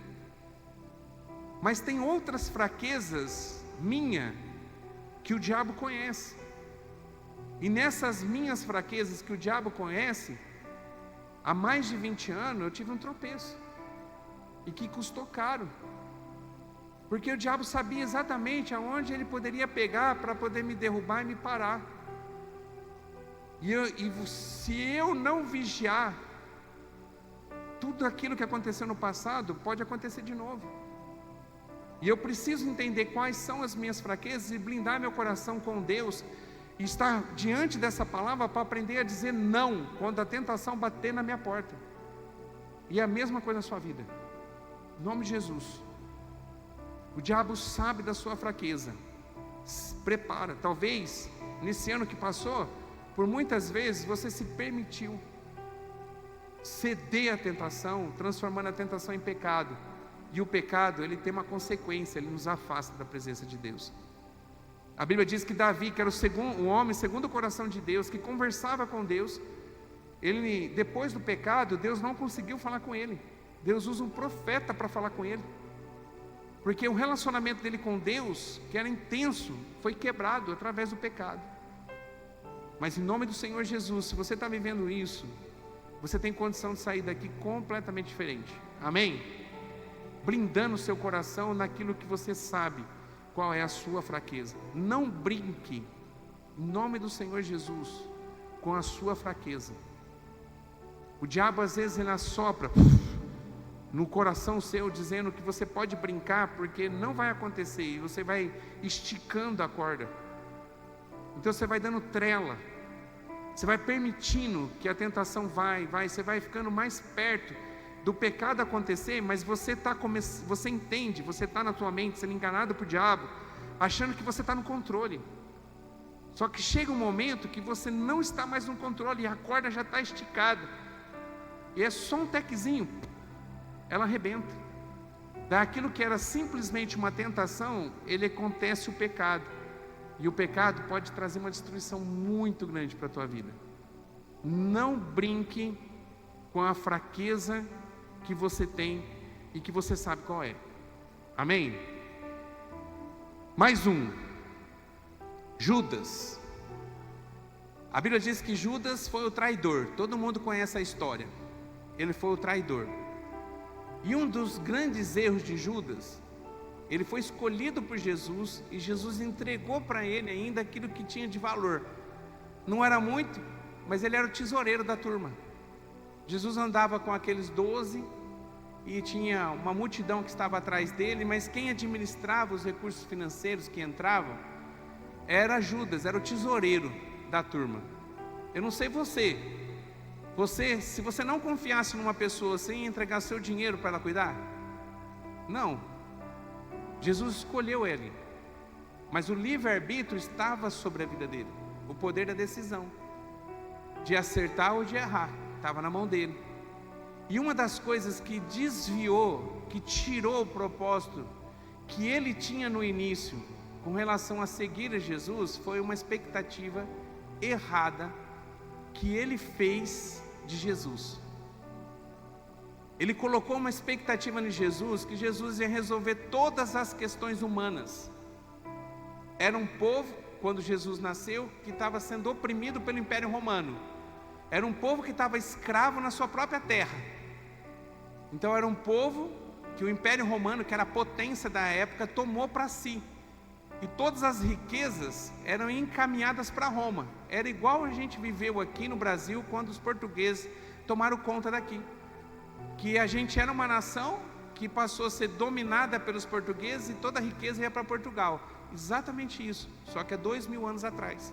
Mas tem outras fraquezas minha que o diabo conhece, e nessas minhas fraquezas que o diabo conhece, há mais de 20 anos eu tive um tropeço, e que custou caro, porque o diabo sabia exatamente aonde ele poderia pegar para poder me derrubar e me parar. Se eu não vigiar, tudo aquilo que aconteceu no passado pode acontecer de novo. E eu preciso entender quais são as minhas fraquezas e blindar meu coração com Deus, e estar diante dessa palavra para aprender a dizer não quando a tentação bater na minha porta. E é a mesma coisa na sua vida, em nome de Jesus. O diabo sabe da sua fraqueza, se prepara. Talvez nesse ano que passou, por muitas vezes você se permitiu ceder à tentação, transformando a tentação em pecado. E o pecado, ele tem uma consequência, ele nos afasta da presença de Deus. A Bíblia diz que Davi, que era o homem segundo o coração de Deus, que conversava com Deus, ele, depois do pecado, Deus não conseguiu falar com ele. Deus usa um profeta para falar com ele, porque o relacionamento dele com Deus, que era intenso, foi quebrado através do pecado. Mas em nome do Senhor Jesus, se você está vivendo isso, você tem condição de sair daqui completamente diferente. Amém? Blindando o seu coração naquilo que você sabe qual é a sua fraqueza. Não brinque, em nome do Senhor Jesus, com a sua fraqueza. O diabo às vezes ele assopra no coração seu, dizendo que você pode brincar porque não vai acontecer, e você vai esticando a corda. Então você vai dando trela, você vai permitindo que a tentação você vai ficando mais perto do pecado acontecer, mas você entende, você está na tua mente sendo enganado por diabo, achando que você está no controle. Só que chega um momento que você não está mais no controle, e a corda já está esticada, e é só um tequezinho, ela arrebenta. Daquilo que era simplesmente uma tentação, ele acontece o pecado, e o pecado pode trazer uma destruição muito grande para a tua vida. Não brinque com a fraqueza que você tem e que você sabe qual é. Amém? Mais um, Judas. A Bíblia diz que Judas foi o traidor. Todo mundo conhece a história. Ele foi o traidor. E um dos grandes erros de Judas, ele foi escolhido por Jesus, e Jesus entregou para ele ainda aquilo que tinha de valor. Não era muito, mas ele era o tesoureiro da turma. Jesus andava com aqueles 12, e tinha uma multidão que estava atrás dele, mas quem administrava os recursos financeiros que entravam era Judas, era o tesoureiro da turma. Eu não sei você, se você não confiasse numa pessoa, você ia entregar seu dinheiro para ela cuidar? Não. Jesus escolheu ele, mas o livre-arbítrio estava sobre a vida dele. O poder da decisão, de acertar ou de errar, estava na mão dele. E uma das coisas que desviou, que tirou o propósito que ele tinha no início com relação a seguir a Jesus, foi uma expectativa errada que ele fez de Jesus. Ele colocou uma expectativa em Jesus, que Jesus ia resolver todas as questões humanas. Era um povo, quando Jesus nasceu, que estava sendo oprimido pelo Império Romano. Era um povo que estava escravo na sua própria terra. Então era um povo que o Império Romano, que era a potência da época, tomou para si. e todas as riquezas eram encaminhadas para Roma. Era igual a gente viveu aqui no Brasil quando os portugueses tomaram conta daqui, que a gente era uma nação que passou a ser dominada pelos portugueses e toda a riqueza ia para Portugal. Exatamente isso, só que há 2000 anos atrás.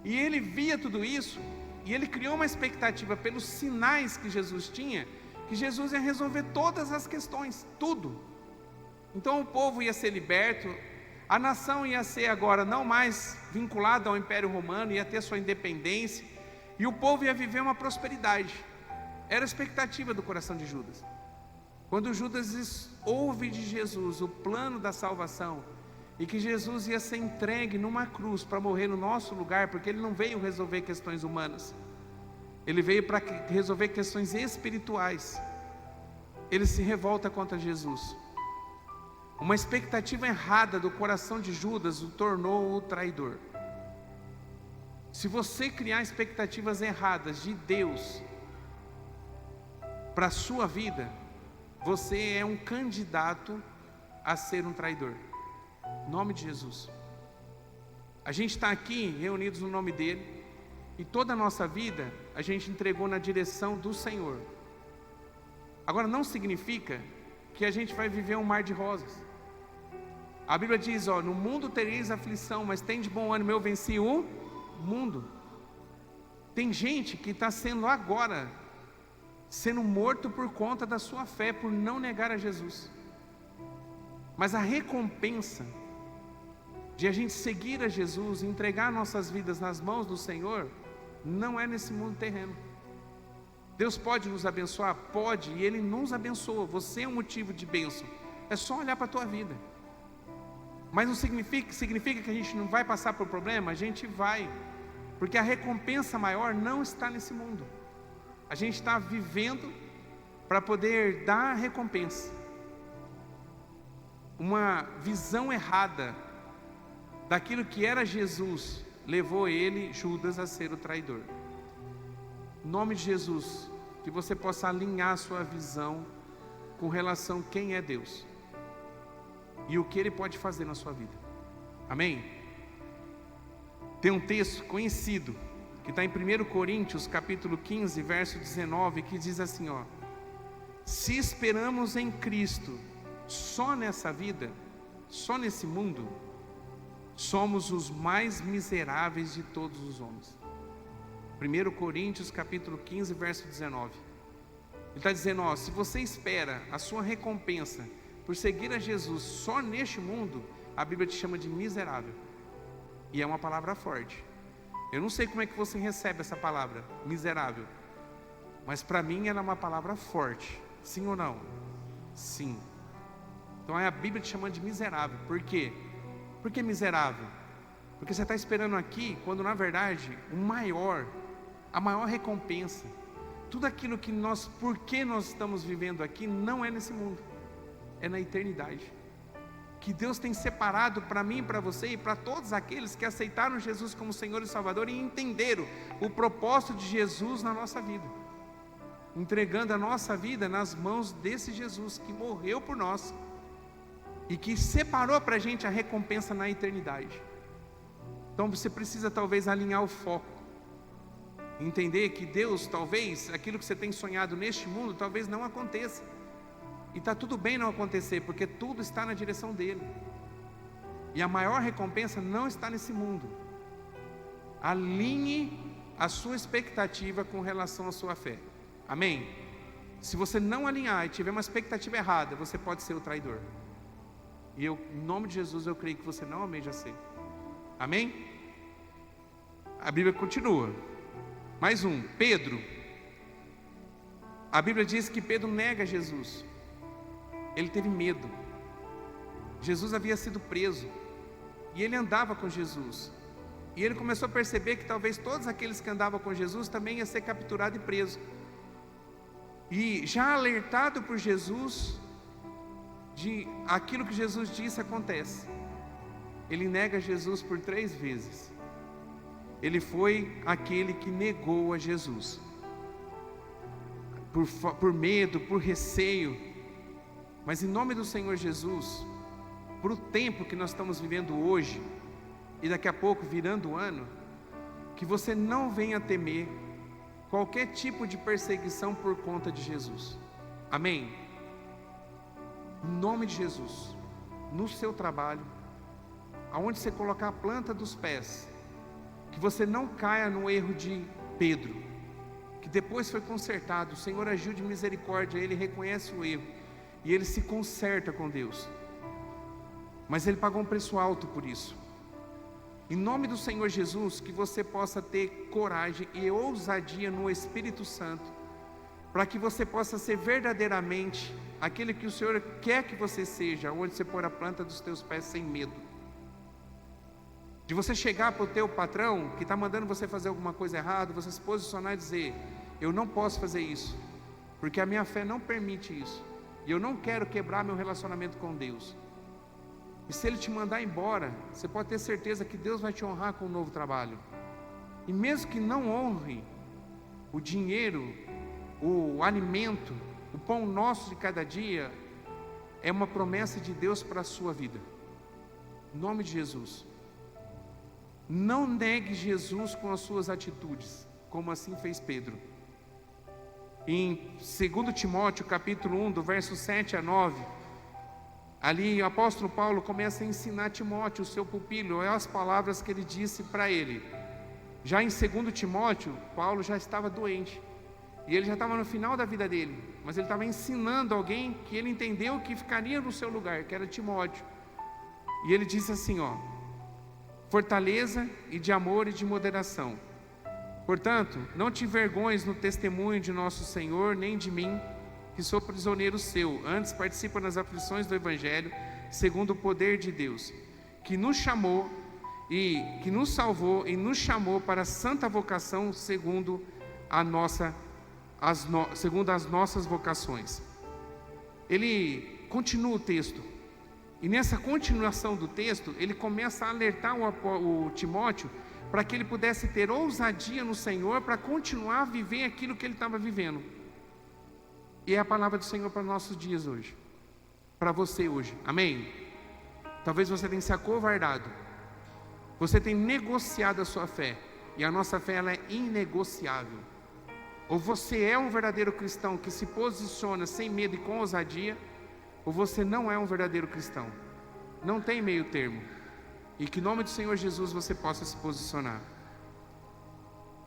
E ele via tudo isso, e ele criou uma expectativa pelos sinais que Jesus tinha, que Jesus ia resolver todas as questões, tudo. Então o povo ia ser liberto, a nação ia ser agora não mais vinculada ao Império Romano, ia ter sua independência, e o povo ia viver uma prosperidade. Era a expectativa do coração de Judas. Quando Judas ouve de Jesus o plano da salvação, e que Jesus ia ser entregue numa cruz para morrer no nosso lugar, porque ele não veio resolver questões humanas, ele veio para resolver questões espirituais. Ele se revolta contra Jesus. Uma expectativa errada do coração de Judas o tornou o traidor. Se você criar expectativas erradas de Deus para a sua vida, você é um candidato a ser um traidor. Em nome de Jesus. A gente está aqui reunidos no nome dele, e toda a nossa vida a gente entregou na direção do Senhor. Agora não significa que a gente vai viver um mar de rosas. A Bíblia diz, no mundo tereis aflição, mas tem de bom ânimo, eu venci o mundo. Tem gente que está sendo agora, sendo morto por conta da sua fé, por não negar a Jesus. Mas a recompensa de a gente seguir a Jesus, entregar nossas vidas nas mãos do Senhor, não é nesse mundo terreno. Deus pode nos abençoar? Pode, e Ele nos abençoa. Você é um motivo de bênção. É só olhar para a tua vida. Mas não significa que a gente não vai passar por problema? A gente vai, porque a recompensa maior não está nesse mundo. A gente está vivendo para poder dar a recompensa. Uma visão errada daquilo que era Jesus levou ele, Judas, a ser o traidor. Em nome de Jesus, que você possa alinhar a sua visão com relação a quem é Deus e o que Ele pode fazer na sua vida. Amém? Tem um texto conhecido que está em 1 Coríntios capítulo 15, verso 19, que diz assim, se esperamos em Cristo só nessa vida, só nesse mundo, somos os mais miseráveis de todos os homens. 1 Coríntios capítulo 15, verso 19. Ele está dizendo, se você espera a sua recompensa por seguir a Jesus só neste mundo, a Bíblia te chama de miserável. E é uma palavra forte. Eu não sei como é que você recebe essa palavra, miserável, mas para mim ela é uma palavra forte. Sim ou não? Sim. Então é a Bíblia te chamando de miserável. Por quê? Por que miserável? Porque você está esperando aqui, quando na verdade a maior recompensa, tudo aquilo que por que nós estamos vivendo aqui, não é nesse mundo, é na eternidade. Que Deus tem separado para mim, para você e para todos aqueles que aceitaram Jesus como Senhor e Salvador e entenderam o propósito de Jesus na nossa vida, entregando a nossa vida nas mãos desse Jesus que morreu por nós e que separou para a gente a recompensa na eternidade. Então você precisa talvez alinhar o foco, entender que Deus, talvez aquilo que você tem sonhado neste mundo, talvez não aconteça. E está tudo bem não acontecer, porque tudo está na direção dele. E a maior recompensa não está nesse mundo. Alinhe a sua expectativa com relação à sua fé. Amém? Se você não alinhar e tiver uma expectativa errada, você pode ser o traidor. E eu, em nome de Jesus, eu creio que você não almeja ser. Amém? A Bíblia continua. Mais um, Pedro. A Bíblia diz que Pedro nega Jesus. Ele teve medo. Jesus havia sido preso e ele andava com Jesus. E ele começou a perceber que talvez todos aqueles que andavam com Jesus também iam ser capturados e presos. E já alertado por Jesus de aquilo que Jesus disse acontece, ele nega Jesus por 3 vezes. Ele foi aquele que negou a Jesus por medo, por receio. Mas em nome do Senhor Jesus, para o tempo que nós estamos vivendo hoje, e daqui a pouco virando o ano, que você não venha temer qualquer tipo de perseguição por conta de Jesus. Amém? Em nome de Jesus, no seu trabalho, aonde você colocar a planta dos pés, que você não caia no erro de Pedro, que depois foi consertado. O Senhor agiu de misericórdia, ele reconhece o erro e ele se conserta com Deus, mas ele pagou um preço alto por isso. Em nome do Senhor Jesus, que você possa ter coragem e ousadia no Espírito Santo, para que você possa ser verdadeiramente aquele que o Senhor quer que você seja, onde você pôr a planta dos teus pés sem medo. De você chegar para o teu patrão, que está mandando você fazer alguma coisa errada, você se posicionar e dizer: eu não posso fazer isso, porque a minha fé não permite isso, e eu não quero quebrar meu relacionamento com Deus. E se Ele te mandar embora, você pode ter certeza que Deus vai te honrar com um novo trabalho. E mesmo que não honre, o dinheiro, o alimento, o pão nosso de cada dia, é uma promessa de Deus para a sua vida. Em nome de Jesus. Não negue Jesus com as suas atitudes, como assim fez Pedro. Em 2 Timóteo capítulo 1, do verso 7 a 9, ali o apóstolo Paulo começa a ensinar Timóteo, o seu pupilo, as palavras que ele disse para ele. Já em 2 Timóteo, Paulo já estava doente, e ele já estava no final da vida dele, mas ele estava ensinando alguém que ele entendeu que ficaria no seu lugar, que era Timóteo. E ele disse assim, fortaleza e de amor e de moderação. Portanto, não te envergonhes no testemunho de nosso Senhor, nem de mim, que sou prisioneiro seu. Antes participa nas aflições do Evangelho, segundo o poder de Deus, que nos chamou e que nos salvou e nos chamou para a santa vocação segundo as nossas vocações. Ele continua o texto, e nessa continuação do texto, ele começa a alertar o Timóteo para que ele pudesse ter ousadia no Senhor para continuar a viver aquilo que ele estava vivendo. E é a palavra do Senhor para nossos dias hoje, para você hoje, amém? Talvez você tenha se acovardado, você tem negociado a sua fé, e a nossa fé ela é inegociável. Ou você é um verdadeiro cristão que se posiciona sem medo e com ousadia, ou você não é um verdadeiro cristão. Não tem meio termo. E que em nome do Senhor Jesus você possa se posicionar.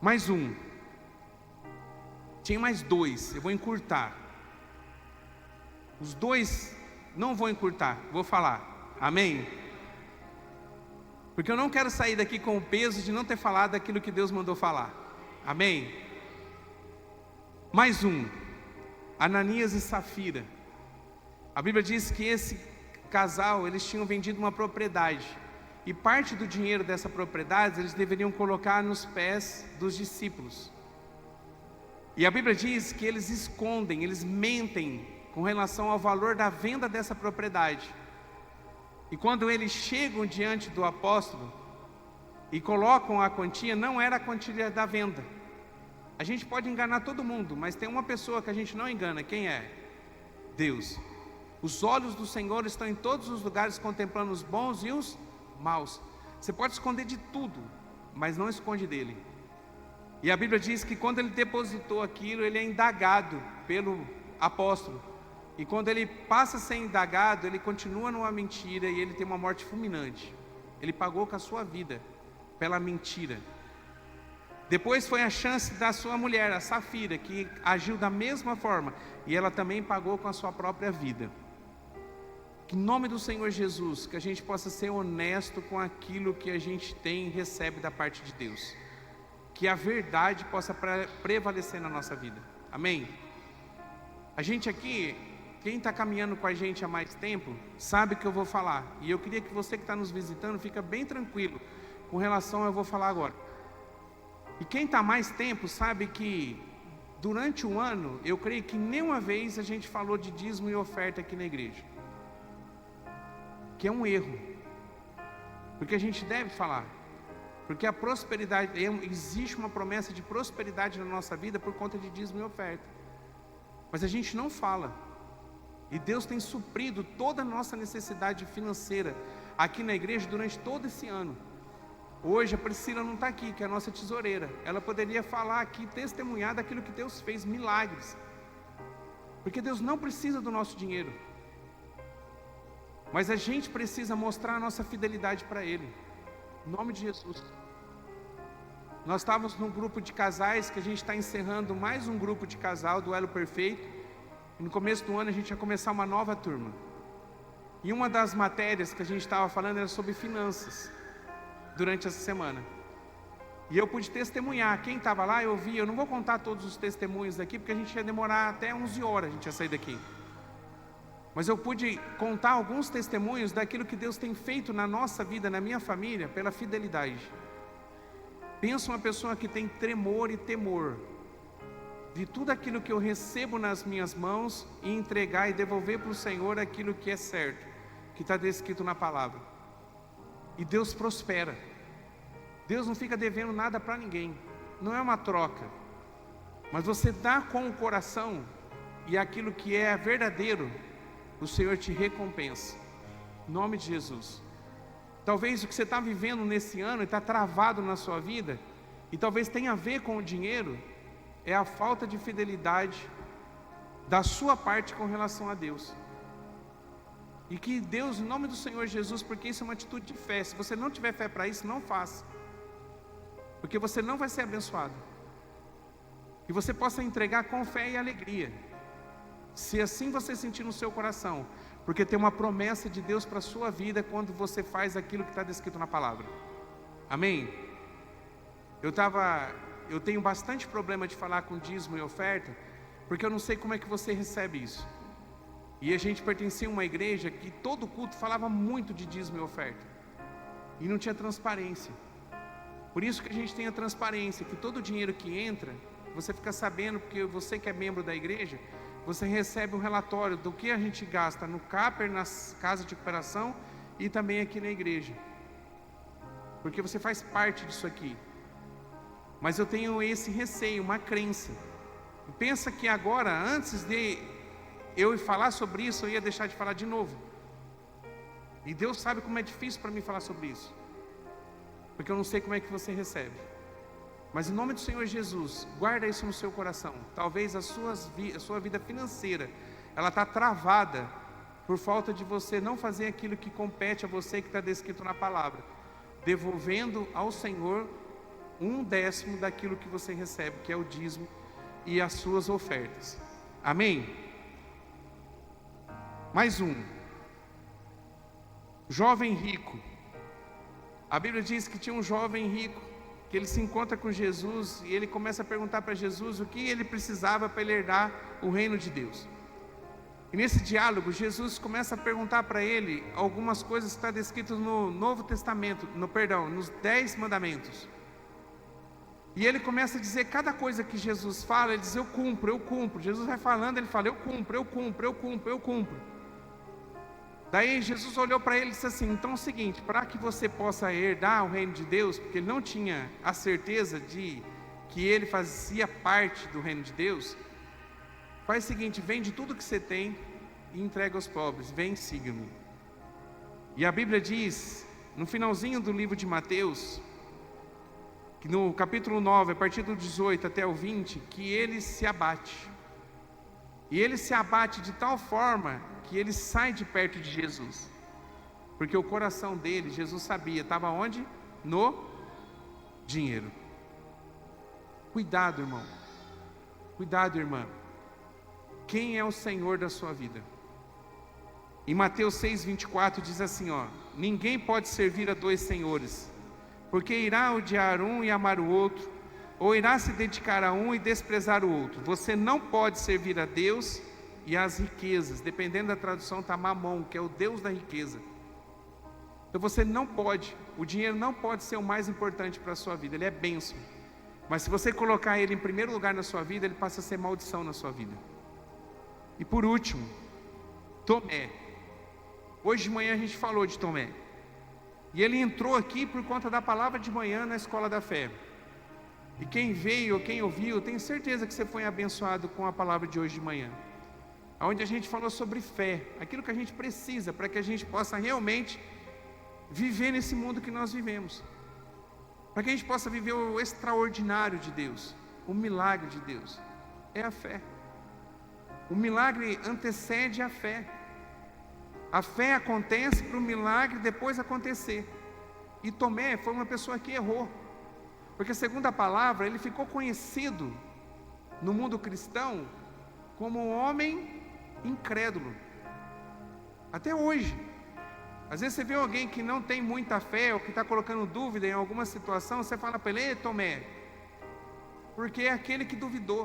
Mais um. Tinha mais dois, eu vou encurtar. Os dois não vou encurtar, vou falar, amém? Porque eu não quero sair daqui com o peso de não ter falado aquilo que Deus mandou falar, amém? Mais um, Ananias e Safira. A Bíblia diz que esse casal, eles tinham vendido uma propriedade, e parte do dinheiro dessa propriedade eles deveriam colocar nos pés dos discípulos. E a Bíblia diz que eles escondem, eles mentem com relação ao valor da venda dessa propriedade. E quando eles chegam diante do apóstolo e colocam a quantia, não era a quantia da venda. A gente pode enganar todo mundo, mas tem uma pessoa que a gente não engana, quem é? Deus. Os olhos do Senhor estão em todos os lugares, contemplando os bons e os maus. Você pode esconder de tudo, mas não esconde dele. E a Bíblia diz que quando ele depositou aquilo, ele é indagado pelo apóstolo. E quando ele passa a ser indagado, ele continua numa mentira e ele tem uma morte fulminante. Ele pagou com a sua vida pela mentira. Depois foi a chance da sua mulher, a Safira, que agiu da mesma forma, e ela também pagou com a sua própria vida. Que em nome do Senhor Jesus, que a gente possa ser honesto com aquilo que a gente tem e recebe da parte de Deus. Que a verdade possa prevalecer na nossa vida, amém? A gente aqui, quem está caminhando com a gente há mais tempo, sabe o que eu vou falar. E eu queria que você que está nos visitando, fica bem tranquilo com relação ao que eu vou falar agora. E quem está mais tempo sabe que durante um ano, eu creio que nenhuma vez a gente falou de dízimo e oferta aqui na igreja. Que é um erro, porque a gente deve falar, porque a prosperidade, existe uma promessa de prosperidade na nossa vida por conta de dízimo e oferta, mas a gente não fala. E Deus tem suprido toda a nossa necessidade financeira aqui na igreja durante todo esse ano. Hoje a Priscila não está aqui, que é a nossa tesoureira. Ela poderia falar aqui, testemunhar daquilo que Deus fez, milagres. Porque Deus não precisa do nosso dinheiro. Mas a gente precisa mostrar a nossa fidelidade para Ele. Em nome de Jesus. Nós estávamos num grupo de casais, que a gente está encerrando mais um grupo de casal do Elo Perfeito. E no começo do ano a gente ia começar uma nova turma. E uma das matérias que a gente estava falando era sobre finanças, durante essa semana. E eu pude testemunhar, quem estava lá eu vi, eu não vou contar todos os testemunhos daqui, porque a gente ia demorar até 11 horas, a gente ia sair daqui. Mas eu pude contar alguns testemunhos daquilo que Deus tem feito na nossa vida, na minha família, pela fidelidade. Pensa uma pessoa que tem tremor e temor de tudo aquilo que eu recebo nas minhas mãos e entregar e devolver para o Senhor aquilo que é certo, que está descrito na palavra. E Deus prospera. Deus não fica devendo nada para ninguém. Não é uma troca. Mas você dá com o coração, e aquilo que é verdadeiro, o Senhor te recompensa. Em nome de Jesus. Talvez o que você está vivendo nesse ano e está travado na sua vida, e talvez tenha a ver com o dinheiro, é a falta de fidelidade da sua parte com relação a Deus. E que Deus, em nome do Senhor Jesus, porque isso é uma atitude de fé. Se você não tiver fé para isso, não faça. Porque você não vai ser abençoado. E você possa entregar com fé e alegria. Se assim você sentir no seu coração. Porque tem uma promessa de Deus para a sua vida quando você faz aquilo que está descrito na palavra. Amém? Eu tenho bastante problema de falar com dízimo e oferta, porque eu não sei como é que você recebe isso. E a gente pertencia a uma igreja que todo culto falava muito de dízimo e oferta. E não tinha transparência. Por isso que a gente tem a transparência, que todo o dinheiro que entra, você fica sabendo, porque você que é membro da igreja, você recebe um relatório do que a gente gasta no CAPER, nas casas de recuperação e também aqui na igreja. Porque você faz parte disso aqui. Mas eu tenho esse receio, uma crença. Pensa que agora, antes de eu falar sobre isso, eu ia deixar de falar de novo. E Deus sabe como é difícil para mim falar sobre isso. Porque eu não sei como é que você recebe. Mas em nome do Senhor Jesus, guarda isso no seu coração. Talvez a sua vida financeira, ela está travada por falta de você não fazer aquilo que compete a você, que está descrito na palavra. Devolvendo ao Senhor 1/10 daquilo que você recebe, que é o dízimo e as suas ofertas. Amém? Mais um. Jovem rico. A Bíblia diz que tinha um jovem rico, que ele se encontra com Jesus e ele começa a perguntar para Jesus o que ele precisava para ele herdar o reino de Deus. E nesse diálogo, Jesus começa a perguntar para ele algumas coisas que estão descritas no Novo Testamento, nos 10 mandamentos. E ele começa a dizer cada coisa que Jesus fala, ele diz, eu cumpro, eu cumpro. Jesus vai falando, ele fala, eu cumpro, eu cumpro, eu cumpro, eu cumpro. Daí Jesus olhou para ele e disse assim, então é o seguinte, para que você possa herdar o reino de Deus, porque ele não tinha a certeza de que ele fazia parte do reino de Deus, faz o seguinte, vende tudo que você tem e entrega aos pobres, vem e siga-me. E a Bíblia diz, no finalzinho do livro de Mateus, que no capítulo 9, a partir do 18 até o 20, que ele se abate. E ele se abate de tal forma que ele sai de perto de Jesus. Porque o coração dele, Jesus sabia, estava onde? No dinheiro. Cuidado, irmão. Cuidado, irmã. Quem é o Senhor da sua vida? Em Mateus 6:24 diz assim, ninguém pode servir a dois senhores, porque irá odiar um e amar o outro, ou irá se dedicar a um e desprezar o outro. Você não pode servir a Deus e às riquezas. Dependendo da tradução está Mamon, que é o Deus da riqueza. Então você não pode, o dinheiro não pode ser o mais importante para a sua vida, ele é bênção. Mas se você colocar ele em primeiro lugar na sua vida, ele passa a ser maldição na sua vida. E por último, Tomé. Hoje de manhã a gente falou de Tomé. E ele entrou aqui por conta da palavra de manhã na Escola da Fé. E quem veio, quem ouviu, tenho certeza que você foi abençoado com a palavra de hoje de manhã. onde a gente falou sobre fé, aquilo que a gente precisa para que a gente possa realmente viver nesse mundo que nós vivemos, para que a gente possa viver o extraordinário de Deus, o milagre de Deus, é a fé. O milagre antecede a fé. A fé acontece para o milagre depois acontecer. E Tomé foi uma pessoa que errou, porque segundo a palavra, ele ficou conhecido no mundo cristão como um homem incrédulo, até hoje. Às vezes você vê alguém que não tem muita fé, ou que está colocando dúvida em alguma situação, você fala para ele: ei, Tomé, porque é aquele que duvidou,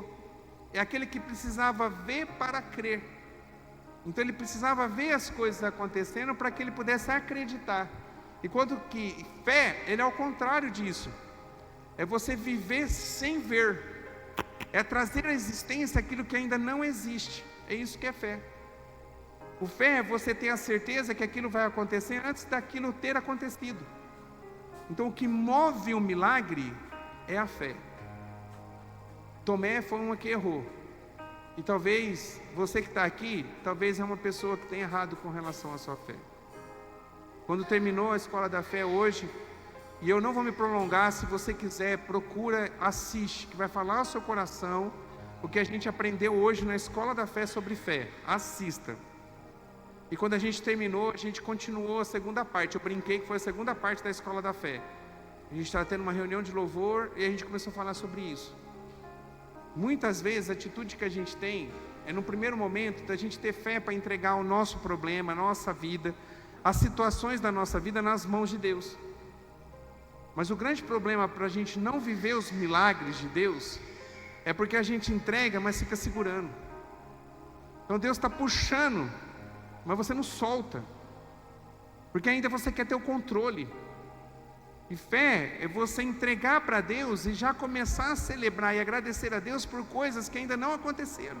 é aquele que precisava ver para crer. Então ele precisava ver as coisas acontecendo para que ele pudesse acreditar. Enquanto que fé, ele é ao contrário disso, é você viver sem ver, é trazer à existência aquilo que ainda não existe. É isso que é fé. O fé é você ter a certeza que aquilo vai acontecer antes daquilo ter acontecido. Então o que move o milagre é a fé. Tomé foi uma que errou. E talvez você que está aqui, talvez é uma pessoa que tem errado com relação à sua fé. Quando terminou a escola da fé hoje, e eu não vou me prolongar, se você quiser, procura, assiste, que vai falar ao seu coração o que a gente aprendeu hoje na escola da fé sobre fé. Assista. E quando a gente terminou, a gente continuou a segunda parte. Eu brinquei que foi a segunda parte da escola da fé. A gente estava tendo uma reunião de louvor e a gente começou a falar sobre isso. Muitas vezes a atitude que a gente tem é no primeiro momento da gente ter fé para entregar o nosso problema, a nossa vida, as situações da nossa vida nas mãos de Deus. Mas o grande problema para a gente não viver os milagres de Deus é porque a gente entrega, mas fica segurando. Então Deus está puxando, mas você não solta, porque ainda você quer ter o controle. E fé é você entregar para Deus e já começar a celebrar e agradecer a Deus por coisas que ainda não aconteceram.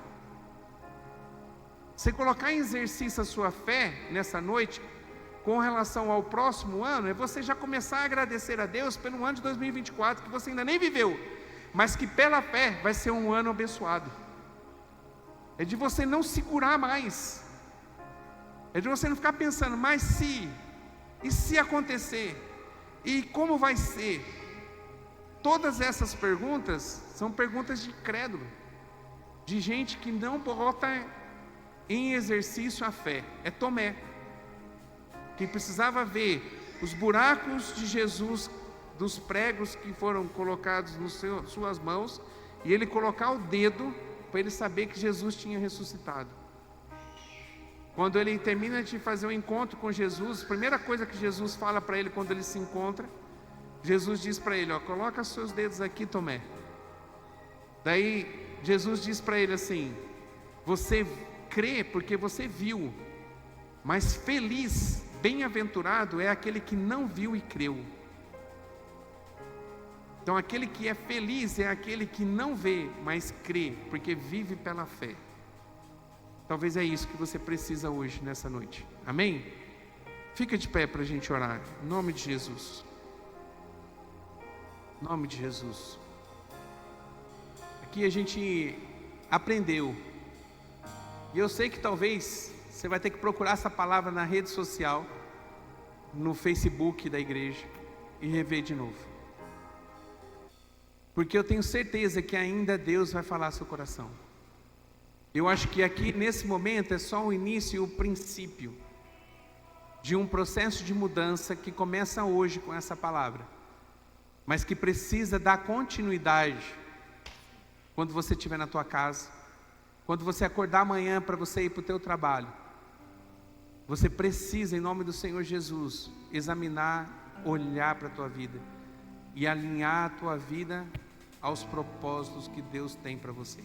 Você colocar em exercício a sua fé nessa noite com relação ao próximo ano, é você já começar a agradecer a Deus pelo ano de 2024 que você ainda nem viveu, mas que pela fé vai ser um ano abençoado. É de você não segurar mais, é de você não ficar pensando, mas se, e se acontecer, e como vai ser? Todas essas perguntas são perguntas de incrédulo, de gente que não bota em exercício a fé. É Tomé, que precisava ver os buracos de Jesus, dos pregos que foram colocados nas suas mãos, e ele colocar o dedo para ele saber que Jesus tinha ressuscitado. Quando ele termina de fazer um encontro com Jesus, a primeira coisa que Jesus fala para ele quando ele se encontra, Jesus diz para ele, coloca seus dedos aqui, Tomé. Daí Jesus diz para ele assim, você crê porque você viu, mas feliz, bem-aventurado é aquele que não viu e creu. Então aquele que é feliz é aquele que não vê, mas crê, porque vive pela fé. Talvez é isso que você precisa hoje, nessa noite. Amém? Fica de pé para a gente orar. Em nome de Jesus. Em nome de Jesus. Aqui a gente aprendeu. E eu sei que talvez você vai ter que procurar essa palavra na rede social, no Facebook da igreja, e rever de novo. Porque eu tenho certeza que ainda Deus vai falar ao seu coração. Eu acho que aqui nesse momento é só o início e o princípio de um processo de mudança que começa hoje com essa palavra, mas que precisa dar continuidade quando você estiver na tua casa, quando você acordar amanhã para você ir para o teu trabalho. Você precisa, em nome do Senhor Jesus, examinar, olhar para a tua vida e alinhar a tua vida aos propósitos que Deus tem para você.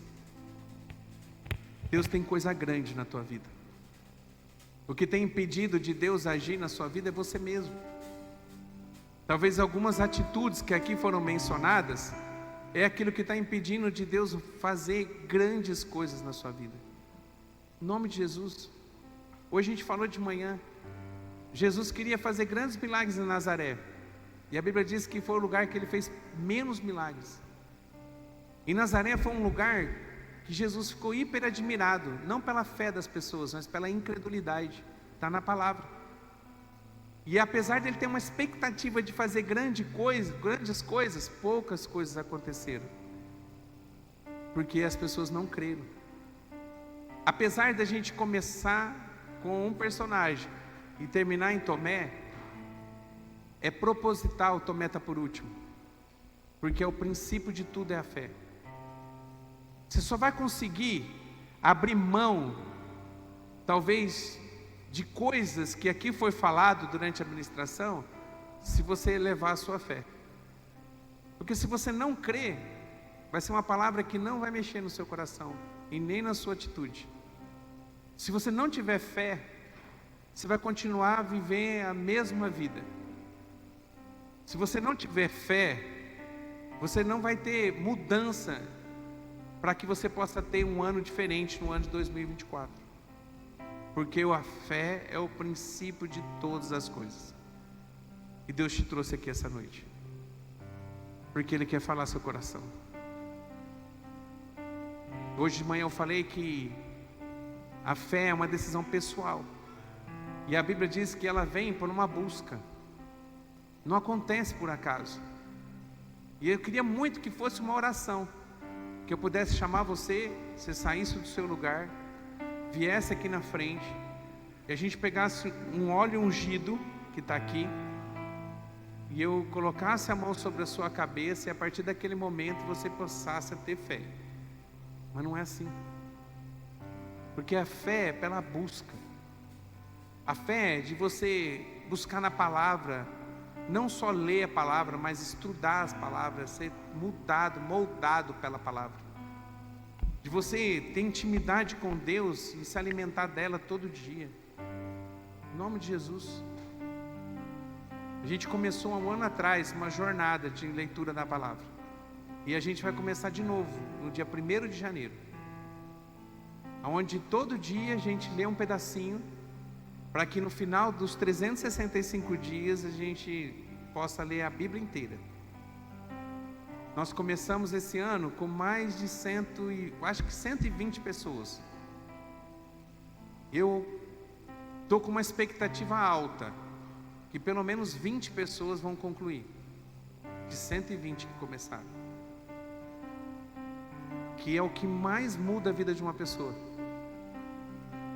Deus tem coisa grande na tua vida. O que tem impedido de Deus agir na sua vida é você mesmo. Talvez algumas atitudes que aqui foram mencionadas é aquilo que está impedindo de Deus fazer grandes coisas na sua vida. Em nome de Jesus. Hoje a gente falou de manhã, Jesus queria fazer grandes milagres em Nazaré, e a Bíblia diz que foi o lugar que ele fez menos milagres. E Nazaré foi um lugar que Jesus ficou hiper admirado, não pela fé das pessoas, mas pela incredulidade. Está na palavra. E apesar de ele ter uma expectativa de fazer grandes coisas, poucas coisas aconteceram, porque as pessoas não creram. Apesar da gente começar com um personagem e terminar em Tomé, é proposital Tomé está por último, porque é o princípio de tudo, é a fé. Você só vai conseguir abrir mão, talvez, de coisas que aqui foi falado durante a ministração, se você elevar a sua fé. Porque se você não crer, vai ser uma palavra que não vai mexer no seu coração e nem na sua atitude. Se você não tiver fé, você vai continuar a viver a mesma vida. Se você não tiver fé, você não vai ter mudança para que você possa ter um ano diferente no ano de 2024. Porque a fé é o princípio de todas as coisas. E Deus te trouxe aqui essa noite, porque Ele quer falar seu coração. Hoje de manhã eu falei que a fé é uma decisão pessoal, e a Bíblia diz que ela vem por uma busca, não acontece por acaso. E eu queria muito que fosse uma oração, que eu pudesse chamar você saísse do seu lugar, viesse aqui na frente, e a gente pegasse um óleo ungido que está aqui, e eu colocasse a mão sobre a sua cabeça, e a partir daquele momento você passasse a ter fé. Mas não é assim, porque a fé é pela busca. A fé é de você buscar na palavra, não só ler a palavra, mas estudar as palavras, ser mudado, moldado pela palavra, de você ter intimidade com Deus e se alimentar dela todo dia, em nome de Jesus. A gente começou há um ano atrás uma jornada de leitura da palavra, e a gente vai começar de novo no dia 1º de janeiro, onde todo dia a gente lê um pedacinho, para que no final dos 365 dias a gente possa ler a Bíblia inteira. Nós começamos esse ano com mais de 120 pessoas. Eu estou com uma expectativa alta, que pelo menos 20 pessoas vão concluir, de 120 que começaram, que é o que mais muda a vida de uma pessoa.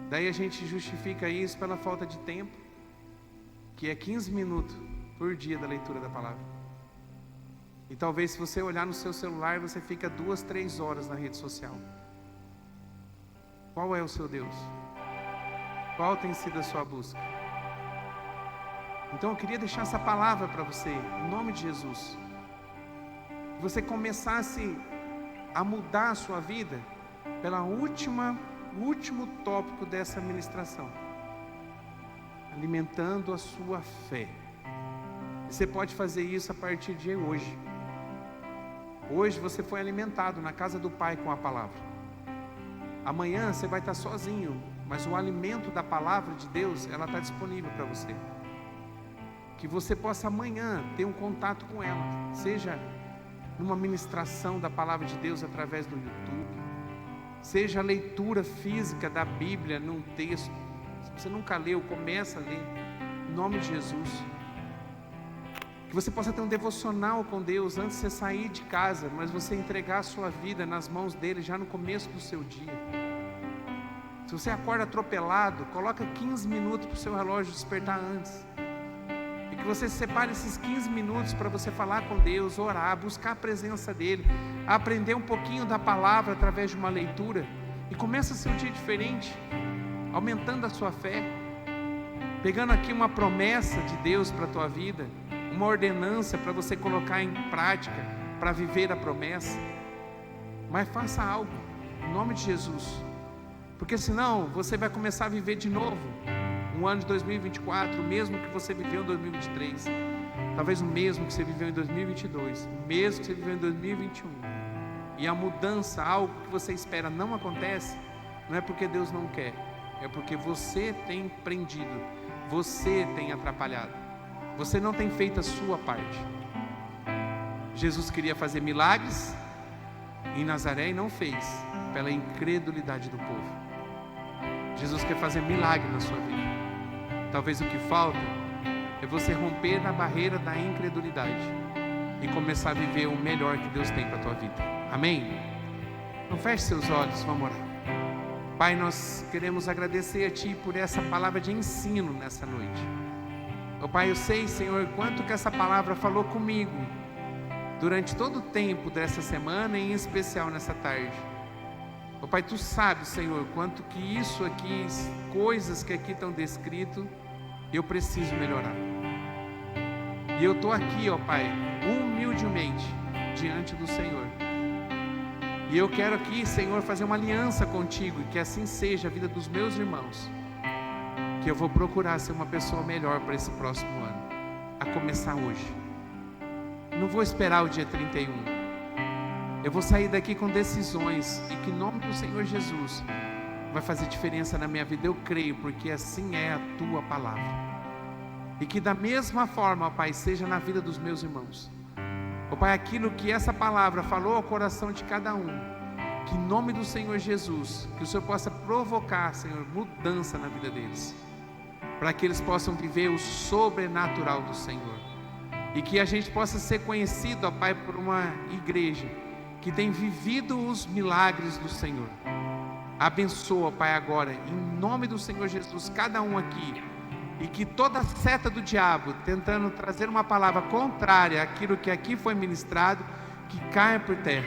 Daí a gente justifica isso pela falta de tempo, que é 15 minutos por dia da leitura da palavra. E talvez se você olhar no seu celular, você fica 2, 3 horas na rede social. Qual é o seu Deus? Qual tem sido a sua busca? Então eu queria deixar essa palavra para você, em nome de Jesus. Que você começasse a mudar a sua vida pela o último tópico dessa ministração: alimentando a sua fé. E você pode fazer isso a partir de hoje. Hoje você foi alimentado na casa do Pai com a palavra. Amanhã você vai estar sozinho, mas o alimento da palavra de Deus, ela está disponível para você. Que você possa amanhã ter um contato com ela, seja numa ministração da palavra de Deus através do YouTube, seja a leitura física da Bíblia num texto. Se você nunca leu, começa a ler, em nome de Jesus. Que você possa ter um devocional com Deus antes de você sair de casa, mas você entregar a sua vida nas mãos dele já no começo do seu dia. Se você acorda atropelado, coloca 15 minutos para o seu relógio despertar antes, e que você separe esses 15 minutos para você falar com Deus, orar, buscar a presença dele, aprender um pouquinho da palavra através de uma leitura, e começa seu dia diferente, aumentando a sua fé, pegando aqui uma promessa de Deus para a tua vida, uma ordenança para você colocar em prática, para viver a promessa. Mas faça algo, em nome de Jesus, porque senão você vai começar a viver de novo um ano de 2024, o mesmo que você viveu em 2023, talvez o mesmo que você viveu em 2022, o mesmo que você viveu em 2021, e a mudança, algo que você espera, não acontece. Não é porque Deus não quer, é porque você tem prendido, você tem atrapalhado, você não tem feito a sua parte. Jesus queria fazer milagres, em Nazaré e não fez, pela incredulidade do povo. Jesus quer fazer milagre na sua vida. Talvez o que falta é você romper na barreira da incredulidade e começar a viver o melhor que Deus tem para a tua vida. Amém? Então feche seus olhos, vamos orar. Pai, nós queremos agradecer a Ti por essa palavra de ensino nessa noite. Ó Pai, eu sei, Senhor, quanto que essa palavra falou comigo durante todo o tempo dessa semana e em especial nessa tarde. Ó Pai, Tu sabes, Senhor, quanto que isso aqui, coisas que aqui estão descritas, eu preciso melhorar. E eu estou aqui, ó Pai, humildemente diante do Senhor. E eu quero aqui, Senhor, fazer uma aliança contigo, e que assim seja a vida dos meus irmãos, que eu vou procurar ser uma pessoa melhor para esse próximo ano, a começar hoje. Não vou esperar o dia 31. Eu vou sair daqui com decisões, e que em nome do Senhor Jesus vai fazer diferença na minha vida. Eu creio, porque assim é a Tua palavra. E que da mesma forma, ó Pai, seja na vida dos meus irmãos. Ó Pai, aquilo que essa palavra falou ao coração de cada um, que em nome do Senhor Jesus, que o Senhor possa provocar, Senhor, mudança na vida deles, para que eles possam viver o sobrenatural do Senhor, e que a gente possa ser conhecido, ó Pai, por uma igreja que tem vivido os milagres do Senhor. Abençoa, ó Pai, agora, em nome do Senhor Jesus, cada um aqui, e que toda seta do diabo, tentando trazer uma palavra contrária àquilo que aqui foi ministrado, que caia por terra,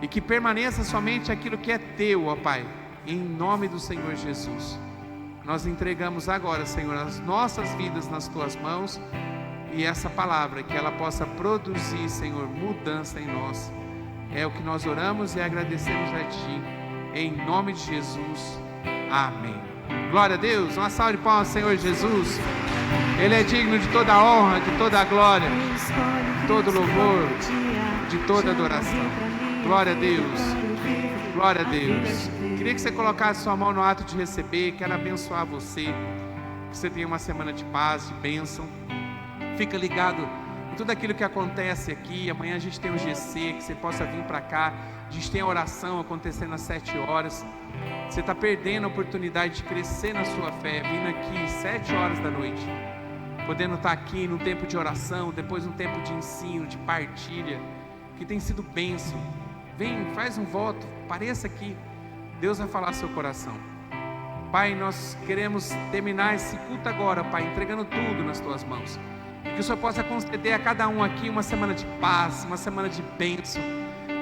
e que permaneça somente aquilo que é Teu, ó Pai, em nome do Senhor Jesus. Nós entregamos agora, Senhor, as nossas vidas nas Tuas mãos, e essa palavra, que ela possa produzir, Senhor, mudança em nós. É o que nós oramos e agradecemos a Ti, em nome de Jesus, amém. Glória a Deus, uma salva de palmas, Senhor Jesus. Ele é digno de toda a honra, de toda a glória, de todo louvor, de toda adoração. Glória a Deus, glória a Deus. Queria que você colocasse sua mão no ato de receber. Quero abençoar você, que você tenha uma semana de paz, de bênção. Fica ligado em tudo aquilo que acontece aqui. Amanhã a gente tem o GC, que você possa vir para cá. A gente tem a oração acontecendo às 7 horas. Você está perdendo a oportunidade de crescer na sua fé, vindo aqui 7 horas da noite, podendo estar aqui num tempo de oração, depois num tempo de ensino, de partilha, que tem sido bênção. Vem, faz um voto, apareça aqui, Deus vai falar seu coração. Pai, nós queremos terminar esse culto agora, Pai, entregando tudo nas Tuas mãos, e que o Senhor possa conceder a cada um aqui uma semana de paz, uma semana de bênção,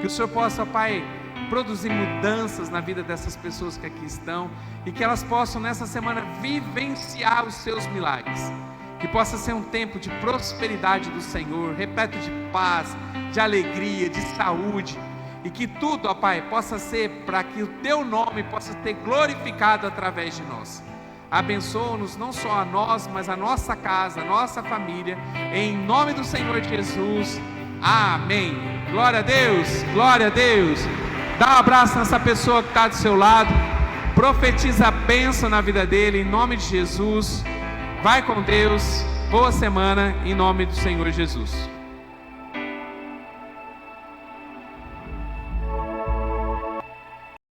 que o Senhor possa, Pai, produzir mudanças na vida dessas pessoas que aqui estão, e que elas possam nessa semana vivenciar os Seus milagres, que possa ser um tempo de prosperidade do Senhor, repleto de paz, de alegria, de saúde, e que tudo, ó Pai, possa ser para que o Teu nome possa ser glorificado através de nós. Abençoa-nos não só a nós, mas a nossa casa, a nossa família, em nome do Senhor Jesus, amém. Glória a Deus, glória a Deus. Dá um abraço nessa pessoa que está do seu lado, profetiza a bênção na vida dele, em nome de Jesus. Vai com Deus, boa semana, em nome do Senhor Jesus.